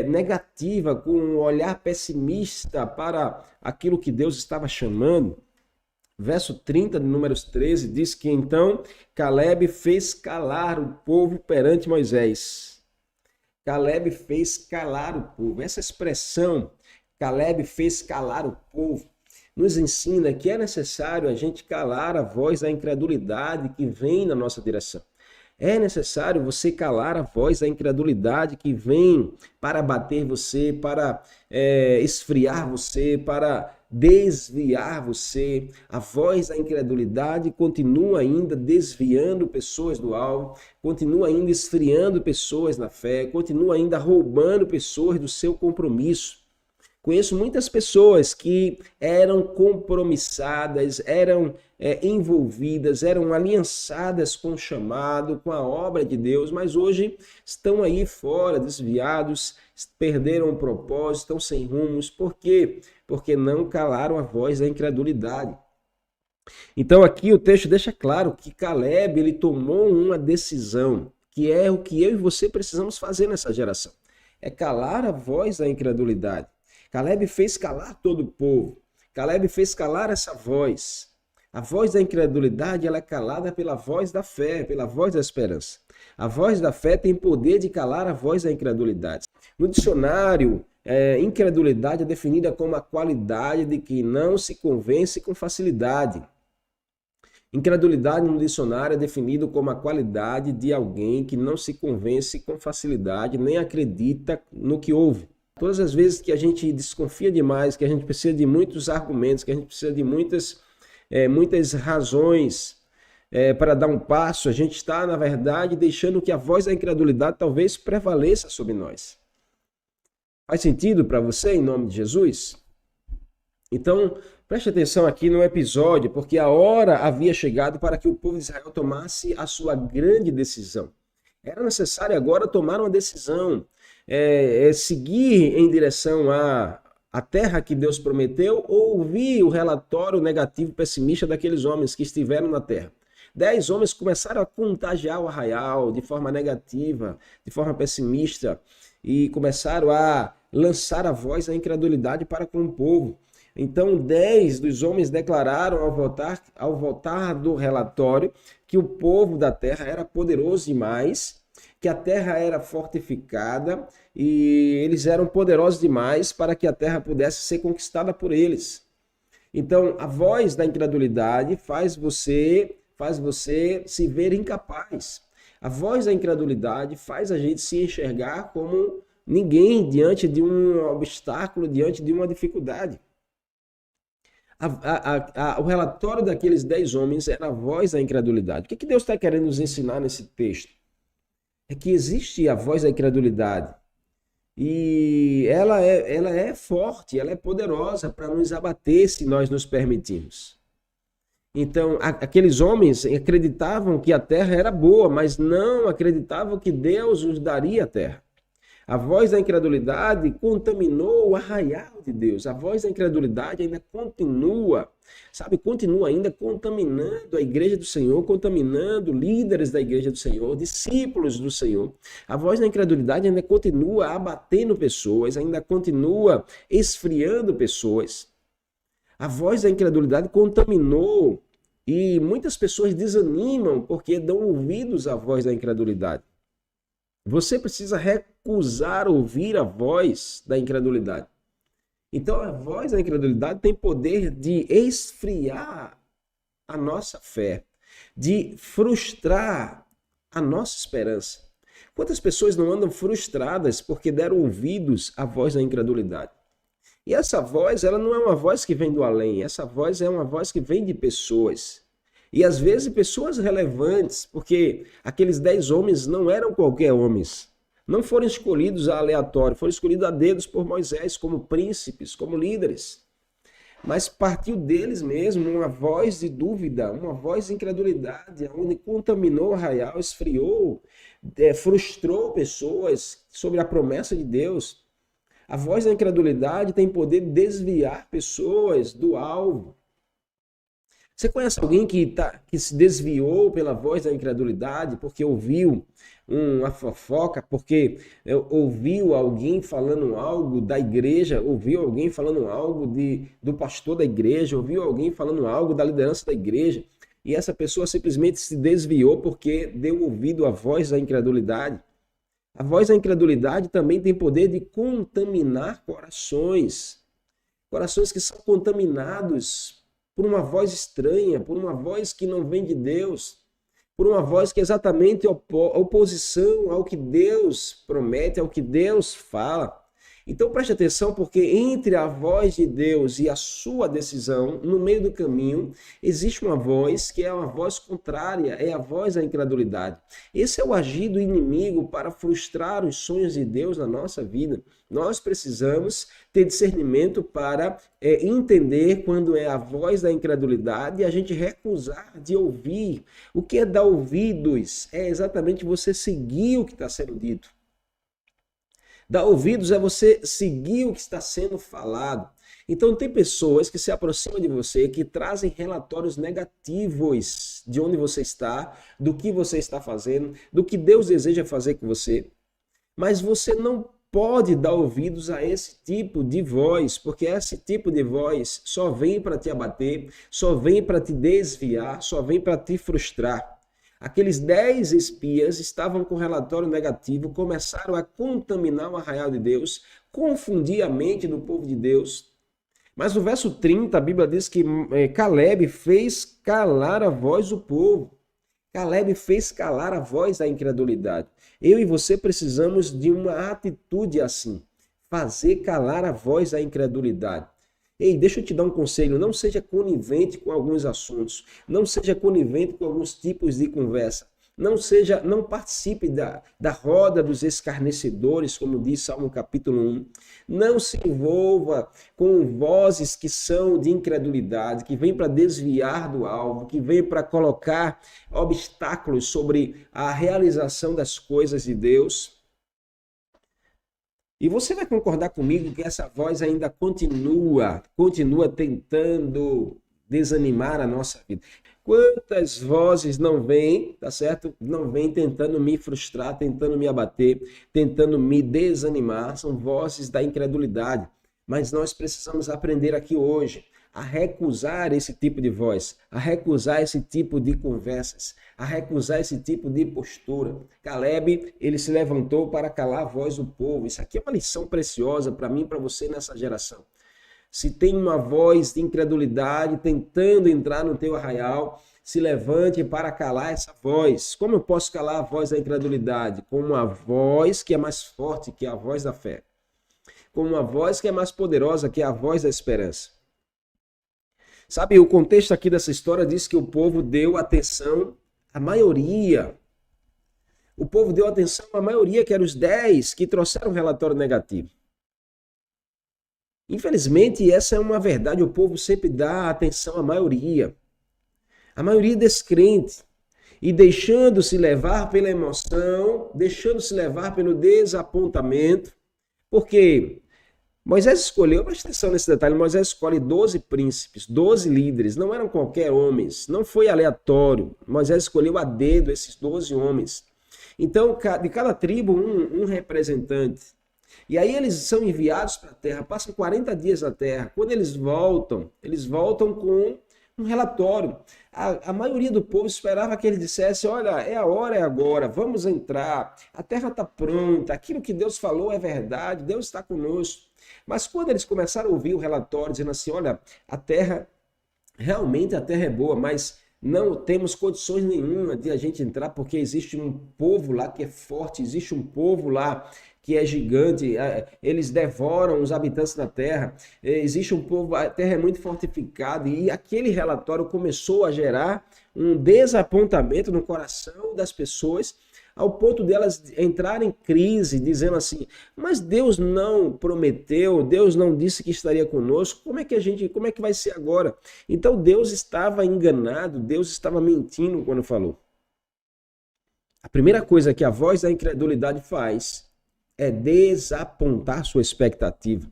negativa, com um olhar pessimista para aquilo que Deus estava chamando, verso 30 de Números 13 diz que então Caleb fez calar o povo perante Moisés. Caleb fez calar o povo. Essa expressão, Caleb fez calar o povo, nos ensina que é necessário a gente calar a voz da incredulidade que vem na nossa direção. É necessário você calar a voz da incredulidade que vem para bater você, para esfriar você, para desviar você. A voz da incredulidade continua ainda desviando pessoas do alvo, continua ainda esfriando pessoas na fé, continua ainda roubando pessoas do seu compromisso. Conheço muitas pessoas que eram compromissadas, eram envolvidas, eram aliançadas com o chamado, com a obra de Deus, mas hoje estão aí fora, desviados, perderam o propósito, estão sem rumos. Por quê? Porque não calaram a voz da incredulidade. Então aqui o texto deixa claro que Caleb ele tomou uma decisão, que é o que eu e você precisamos fazer nessa geração. É calar a voz da incredulidade. Caleb fez calar todo o povo. Caleb fez calar essa voz. A voz da incredulidade ela é calada pela voz da fé, pela voz da esperança. A voz da fé tem poder de calar a voz da incredulidade. No dicionário, incredulidade é definida como a qualidade de que não se convence com facilidade. Incredulidade no dicionário é definido como a qualidade de alguém que não se convence com facilidade, nem acredita no que ouve. Todas as vezes que a gente desconfia demais, que a gente precisa de muitos argumentos, que a gente precisa de muitas razões para dar um passo, a gente está, na verdade, deixando que a voz da incredulidade talvez prevaleça sobre nós. Faz sentido para você, em nome de Jesus? Então, preste atenção aqui no episódio, porque a hora havia chegado para que o povo de Israel tomasse a sua grande decisão. Era necessário agora tomar uma decisão. Seguir em direção à terra que Deus prometeu ou ouvir o relatório negativo pessimista daqueles homens que estiveram na terra. 10 homens começaram a contagiar o arraial de forma negativa, de forma pessimista, e começaram a lançar a voz da incredulidade para com o povo. Então 10 dos homens declararam ao voltar do relatório que o povo da terra era poderoso demais, que a terra era fortificada e eles eram poderosos demais para que a terra pudesse ser conquistada por eles. Então, a voz da incredulidade faz você se ver incapaz. A voz da incredulidade faz a gente se enxergar como ninguém diante de um obstáculo, diante de uma dificuldade. O relatório daqueles 10 homens era a voz da incredulidade. O que Deus está querendo nos ensinar nesse texto? É que existe a voz da incredulidade. E ela é forte, ela é poderosa para nos abater se nós nos permitirmos. Então, aqueles homens acreditavam que a terra era boa, mas não acreditavam que Deus os daria a terra. A voz da incredulidade contaminou o arraial de Deus. A voz da incredulidade ainda continua, sabe, continua ainda contaminando a igreja do Senhor, contaminando líderes da igreja do Senhor, discípulos do Senhor. A voz da incredulidade ainda continua abatendo pessoas, ainda continua esfriando pessoas. A voz da incredulidade contaminou e muitas pessoas desanimam porque dão ouvidos à voz da incredulidade. Você precisa recusar ouvir a voz da incredulidade. Então, a voz da incredulidade tem poder de esfriar a nossa fé, de frustrar a nossa esperança. Quantas pessoas não andam frustradas porque deram ouvidos à voz da incredulidade? E essa voz, ela não é uma voz que vem do além, essa voz é uma voz que vem de pessoas. E às vezes pessoas relevantes, porque aqueles 10 homens não eram qualquer homens. Não foram escolhidos a aleatório, foram escolhidos a dedos por Moisés como príncipes, como líderes. Mas partiu deles mesmo uma voz de dúvida, uma voz de incredulidade, onde contaminou o arraial, esfriou, frustrou pessoas sobre a promessa de Deus. A voz da incredulidade tem poder de desviar pessoas do alvo. Você conhece alguém que se desviou pela voz da incredulidade porque ouviu uma fofoca, porque ouviu alguém falando algo da igreja, ouviu alguém falando algo do pastor da igreja, ouviu alguém falando algo da liderança da igreja, e essa pessoa simplesmente se desviou porque deu ouvido à voz da incredulidade? A voz da incredulidade também tem poder de contaminar corações. Corações que são contaminados por uma voz estranha, por uma voz que não vem de Deus, por uma voz que é exatamente oposição ao que Deus promete, ao que Deus fala. Então preste atenção, porque entre a voz de Deus e a sua decisão, no meio do caminho, existe uma voz que é uma voz contrária, é a voz da incredulidade. Esse é o agir do inimigo para frustrar os sonhos de Deus na nossa vida. Nós precisamos ter discernimento para entender quando é a voz da incredulidade e a gente recusar de ouvir. O que é dar ouvidos? É exatamente você seguir o que está sendo dito. Dar ouvidos é você seguir o que está sendo falado. Então tem pessoas que se aproximam de você, que trazem relatórios negativos de onde você está, do que você está fazendo, do que Deus deseja fazer com você. Mas você não pode dar ouvidos a esse tipo de voz, porque esse tipo de voz só vem para te abater, só vem para te desviar, só vem para te frustrar. Aqueles 10 espias estavam com relatório negativo, começaram a contaminar o arraial de Deus, confundir a mente do povo de Deus. Mas no verso 30, a Bíblia diz que Caleb fez calar a voz do povo. Caleb fez calar a voz da incredulidade. Eu e você precisamos de uma atitude assim, fazer calar a voz da incredulidade. Ei, deixa eu te dar um conselho, não seja conivente com alguns assuntos, não seja conivente com alguns tipos de conversa, não participe da roda dos escarnecedores, como diz Salmo capítulo 1, não se envolva com vozes que são de incredulidade, que vêm para desviar do alvo, que vêm para colocar obstáculos sobre a realização das coisas de Deus. E você vai concordar comigo que essa voz ainda continua tentando desanimar a nossa vida. Quantas vozes não vêm, tá certo? Não vêm tentando me frustrar, tentando me abater, tentando me desanimar. São vozes da incredulidade. Mas nós precisamos aprender aqui hoje a recusar esse tipo de voz, a recusar esse tipo de conversas, a recusar esse tipo de postura. Caleb, ele se levantou para calar a voz do povo. Isso aqui é uma lição preciosa para mim e para você nessa geração. Se tem uma voz de incredulidade tentando entrar no teu arraial, se levante para calar essa voz. Como eu posso calar a voz da incredulidade? Com uma voz que é mais forte que a voz da fé. Com uma voz que é mais poderosa que a voz da esperança. Sabe, o contexto aqui dessa história diz que o povo deu atenção à maioria. O povo deu atenção à maioria, que eram os 10 que trouxeram um relatório negativo. Infelizmente, essa é uma verdade, o povo sempre dá atenção à maioria. A maioria descrente. E deixando-se levar pela emoção, deixando-se levar pelo desapontamento, porque Moisés escolheu, presta atenção nesse detalhe, Moisés escolhe 12 príncipes, 12 líderes, não eram qualquer homens, não foi aleatório. Moisés escolheu a dedo esses 12 homens. Então, de cada tribo, um representante. E aí eles são enviados para a terra, passam 40 dias na terra. Quando eles voltam com um relatório. A maioria do povo esperava que ele dissesse, olha, é a hora, é agora, vamos entrar, a terra está pronta, aquilo que Deus falou é verdade, Deus está conosco. Mas quando eles começaram a ouvir o relatório dizendo assim, olha, realmente a terra é boa, mas não temos condições nenhuma de a gente entrar, porque existe um povo lá que é forte, existe um povo lá que é gigante, eles devoram os habitantes da terra, existe um povo, a terra é muito fortificada, e aquele relatório começou a gerar um desapontamento no coração das pessoas, ao ponto delas entrarem em crise, dizendo assim, mas Deus não prometeu, Deus não disse que estaria conosco, como é que vai ser agora? Então Deus estava enganado, Deus estava mentindo quando falou. A primeira coisa que a voz da incredulidade faz é desapontar sua expectativa.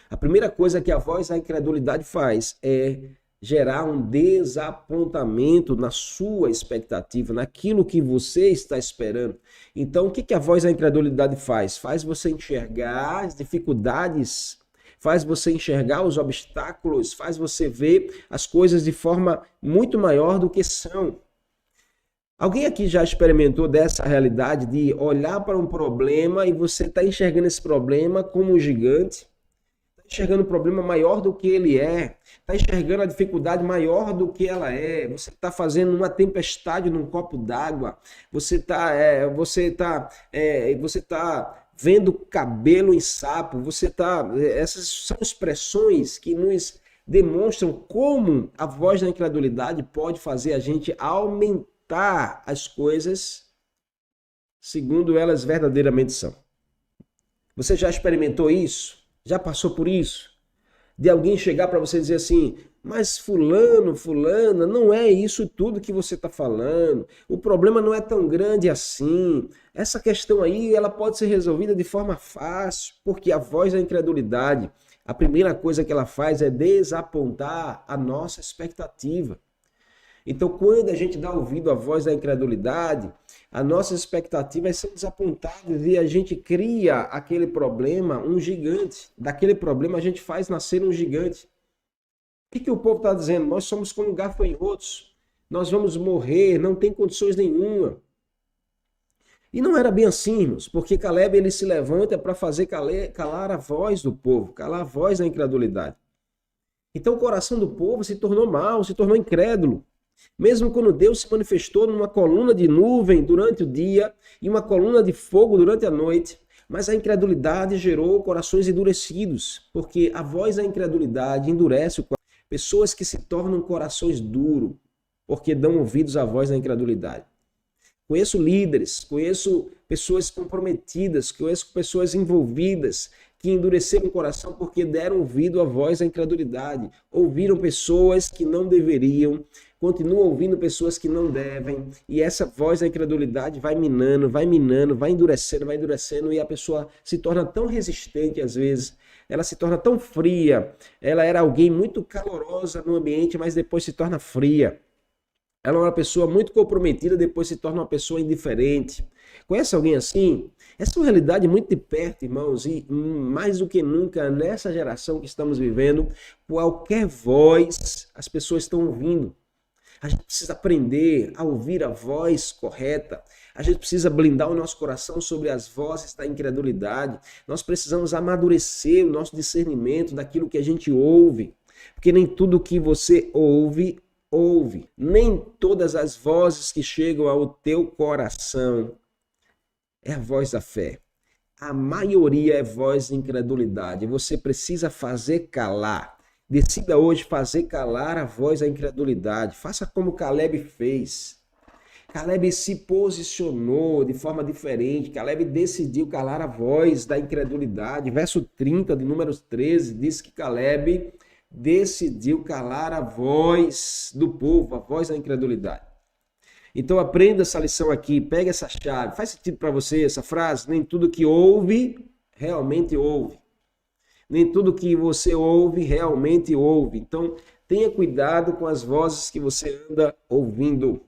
A primeira coisa que a voz da incredulidade faz é gerar um desapontamento na sua expectativa, naquilo que você está esperando. Então, o que a voz da incredulidade faz? Faz você enxergar as dificuldades, faz você enxergar os obstáculos, faz você ver as coisas de forma muito maior do que são. Alguém aqui já experimentou dessa realidade de olhar para um problema e você está enxergando esse problema como um gigante? Está enxergando o problema maior do que ele é? Está enxergando a dificuldade maior do que ela é? Você está fazendo uma tempestade num copo d'água? Você está vendo cabelo em sapo? Essas são expressões que nos demonstram como a voz da incredulidade pode fazer a gente aumentar as coisas segundo elas verdadeiramente são. Você já experimentou isso? Já passou por isso? De alguém chegar para você e dizer assim, mas fulano, fulana, não é isso tudo que você está falando. O problema não é tão grande assim. Essa questão aí, ela pode ser resolvida de forma fácil, porque a voz da incredulidade, a primeira coisa que ela faz é desapontar a nossa expectativa. Então, quando a gente dá ouvido à voz da incredulidade, a nossa expectativa é ser desapontada e a gente cria aquele problema um gigante. Daquele problema a gente faz nascer um gigante. O que o povo está dizendo? Nós somos como gafanhotos, nós vamos morrer, não tem condições nenhuma. E não era bem assim, irmãos, porque Caleb ele se levanta para fazer calar a voz do povo, calar a voz da incredulidade. Então o coração do povo se tornou mau, se tornou incrédulo. Mesmo quando Deus se manifestou numa coluna de nuvem durante o dia e uma coluna de fogo durante a noite, mas a incredulidade gerou corações endurecidos, porque a voz da incredulidade endurece o coração. Pessoas que se tornam corações duros, porque dão ouvidos à voz da incredulidade. Conheço líderes, conheço pessoas comprometidas, conheço pessoas envolvidas que endureceram o coração porque deram ouvido à voz da incredulidade. Ouviram pessoas que não deveriam, continuam ouvindo pessoas que não devem, e essa voz da incredulidade vai minando, vai endurecendo, e a pessoa se torna tão resistente às vezes, ela se torna tão fria, ela era alguém muito calorosa no ambiente, mas depois se torna fria. Ela é uma pessoa muito comprometida, depois se torna uma pessoa indiferente. Conhece alguém assim? Essa é uma realidade muito de perto, irmãos, e mais do que nunca, nessa geração que estamos vivendo, qualquer voz as pessoas estão ouvindo. A gente precisa aprender a ouvir a voz correta. A gente precisa blindar o nosso coração sobre as vozes da incredulidade. Nós precisamos amadurecer o nosso discernimento daquilo que a gente ouve. Porque nem tudo que você ouve. Nem todas as vozes que chegam ao teu coração é a voz da fé. A maioria é voz de incredulidade. Você precisa fazer calar. Decida hoje fazer calar a voz da incredulidade. Faça como Caleb fez. Caleb se posicionou de forma diferente. Caleb decidiu calar a voz da incredulidade. Verso 30 de Números 13 diz que Caleb decidiu calar a voz do povo, a voz da incredulidade. Então aprenda essa lição aqui, pega essa chave. Faz sentido para você essa frase? Nem tudo que ouve, realmente ouve. Nem tudo que você ouve, realmente ouve. Então tenha cuidado com as vozes que você anda ouvindo.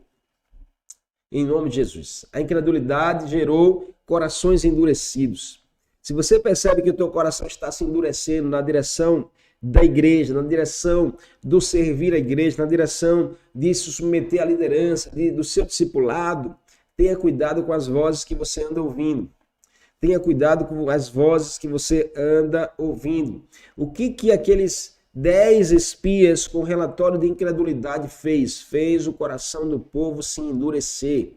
Em nome de Jesus. A incredulidade gerou corações endurecidos. Se você percebe que o teu coração está se endurecendo na direção da igreja, na direção do servir a igreja, na direção de se submeter à liderança, do seu discipulado, tenha cuidado com as vozes que você anda ouvindo. Tenha cuidado com as vozes que você anda ouvindo. O que aqueles 10 espias com relatório de incredulidade fez o coração do povo se endurecer.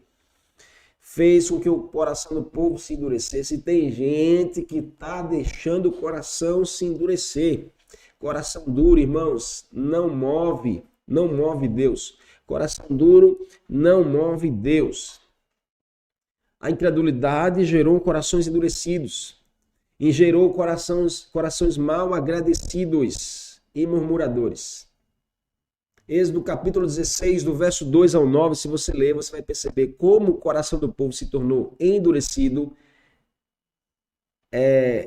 Fez com que o coração do povo se endurecesse. E tem gente que está deixando o coração se endurecer. Coração duro, irmãos, não move Deus. Coração duro não move Deus. A incredulidade gerou corações endurecidos e gerou corações mal agradecidos e murmuradores. Êxodo capítulo 16, do verso 2 ao 9, se você ler, você vai perceber como o coração do povo se tornou endurecido,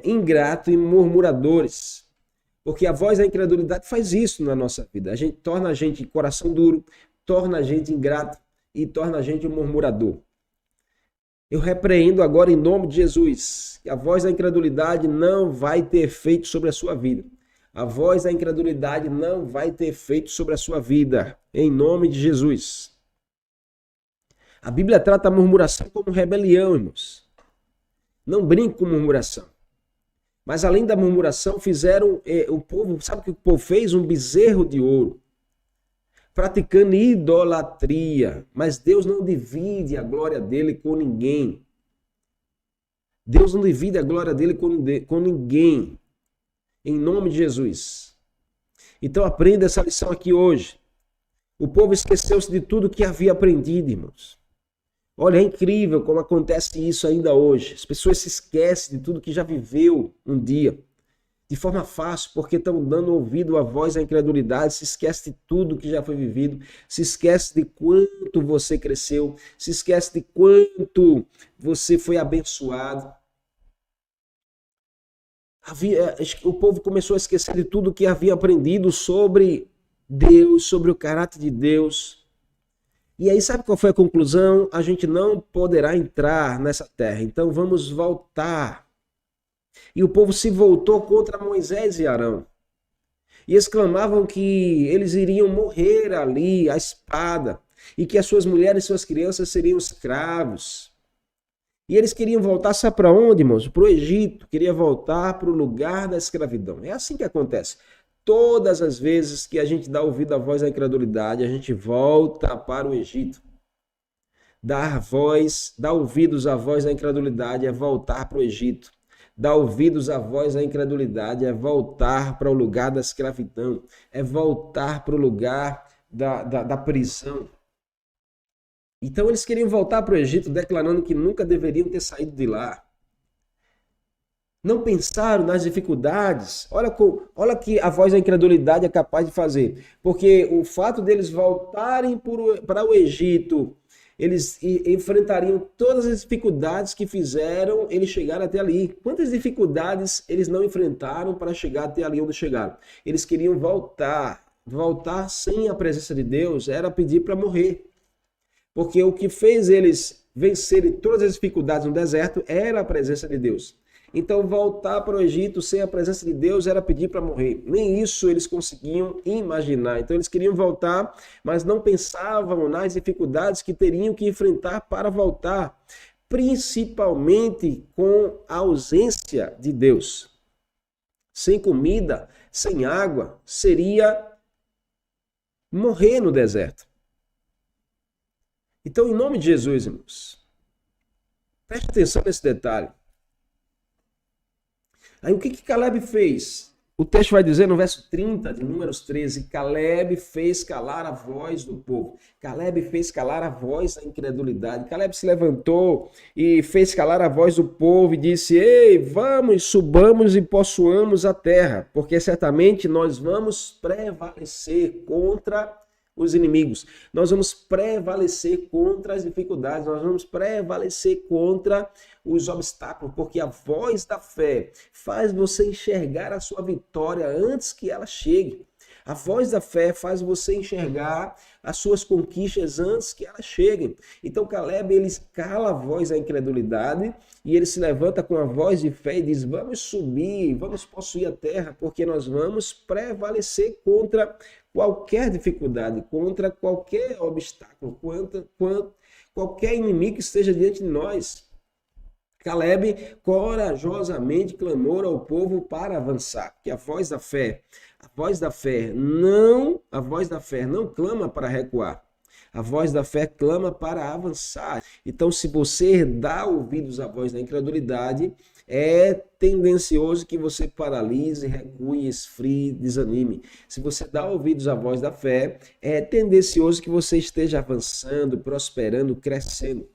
ingrato e murmuradores. Porque a voz da incredulidade faz isso na nossa vida. Torna a gente coração duro, torna a gente ingrato e torna a gente um murmurador. Eu repreendo agora em nome de Jesus que a voz da incredulidade não vai ter efeito sobre a sua vida. A voz da incredulidade não vai ter efeito sobre a sua vida, em nome de Jesus. A Bíblia trata a murmuração como rebelião, irmãos. Não brinque com murmuração. Mas além da murmuração, fizeram o povo, sabe o que o povo fez? Um bezerro de ouro, praticando idolatria. Mas Deus não divide a glória dele com ninguém. Deus não divide a glória dele com ninguém. Em nome de Jesus. Então aprenda essa lição aqui hoje. O povo esqueceu-se de tudo que havia aprendido, irmãos. Olha, é incrível como acontece isso ainda hoje. As pessoas se esquecem de tudo que já viveu um dia. De forma fácil, porque estão dando ouvido à voz da incredulidade, se esquece de tudo que já foi vivido, se esquece de quanto você cresceu, se esquece de quanto você foi abençoado. O povo começou a esquecer de tudo que havia aprendido sobre Deus, sobre o caráter de Deus. E aí sabe qual foi a conclusão? A gente não poderá entrar nessa terra, então vamos voltar. E o povo se voltou contra Moisés e Arão. E exclamavam que eles iriam morrer ali, à espada, e que as suas mulheres e suas crianças seriam escravos. E eles queriam voltar, sabe para onde, irmãos? Para o Egito, queria voltar para o lugar da escravidão. É assim que acontece. Todas as vezes que a gente dá ouvido à voz da incredulidade, a gente volta para o Egito. Dar ouvidos à voz da incredulidade é voltar para o Egito. Dar ouvidos à voz da incredulidade é voltar para o lugar da escravidão, é voltar para o lugar da prisão. Então eles queriam voltar para o Egito declarando que nunca deveriam ter saído de lá. Não pensaram nas dificuldades. Olha que a voz da incredulidade é capaz de fazer. Porque o fato deles voltarem para o Egito, eles enfrentariam todas as dificuldades que fizeram eles chegarem até ali. Quantas dificuldades eles não enfrentaram para chegar até ali onde chegaram? Eles queriam voltar. Voltar sem a presença de Deus era pedir para morrer. Porque o que fez eles vencerem todas as dificuldades no deserto era a presença de Deus. Então, voltar para o Egito sem a presença de Deus era pedir para morrer. Nem isso eles conseguiam imaginar. Então, eles queriam voltar, mas não pensavam nas dificuldades que teriam que enfrentar para voltar, principalmente com a ausência de Deus. Sem comida, sem água, seria morrer no deserto. Então, em nome de Jesus, irmãos, preste atenção nesse detalhe. Aí o que Caleb fez? O texto vai dizer no verso 30 de Números 13, Caleb fez calar a voz do povo. Caleb fez calar a voz da incredulidade. Caleb se levantou e fez calar a voz do povo e disse, ei, vamos, subamos e possuamos a terra, porque certamente nós vamos prevalecer contra os inimigos. Nós vamos prevalecer contra as dificuldades, nós vamos prevalecer contra os obstáculos, porque a voz da fé faz você enxergar a sua vitória antes que ela chegue. A voz da fé faz você enxergar as suas conquistas antes que elas cheguem. Então Caleb, ele cala a voz da incredulidade e ele se levanta com a voz de fé e diz, vamos subir, vamos possuir a terra, porque nós vamos prevalecer contra qualquer dificuldade, contra qualquer obstáculo, contra qualquer inimigo que esteja diante de nós. Caleb corajosamente clamou ao povo para avançar, porque a voz da fé não clama para recuar. A voz da fé clama para avançar. Então, se você dá ouvidos à voz da incredulidade, é tendencioso que você paralise, recue, esfrie, desanime. Se você dá ouvidos à voz da fé, é tendencioso que você esteja avançando, prosperando, crescendo.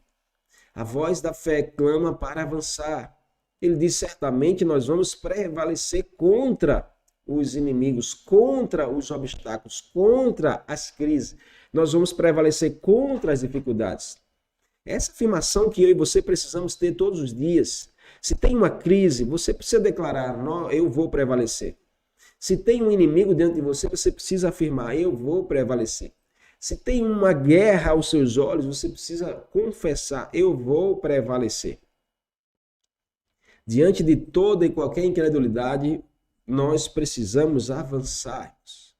A voz da fé clama para avançar. Ele diz, certamente nós vamos prevalecer contra os inimigos, contra os obstáculos, contra as crises. Nós vamos prevalecer contra as dificuldades. Essa afirmação que eu e você precisamos ter todos os dias. Se tem uma crise, você precisa declarar, não, eu vou prevalecer. Se tem um inimigo diante de você, você precisa afirmar, eu vou prevalecer. Se tem uma guerra aos seus olhos, você precisa confessar, eu vou prevalecer. Diante de toda e qualquer incredulidade, nós precisamos avançarmos.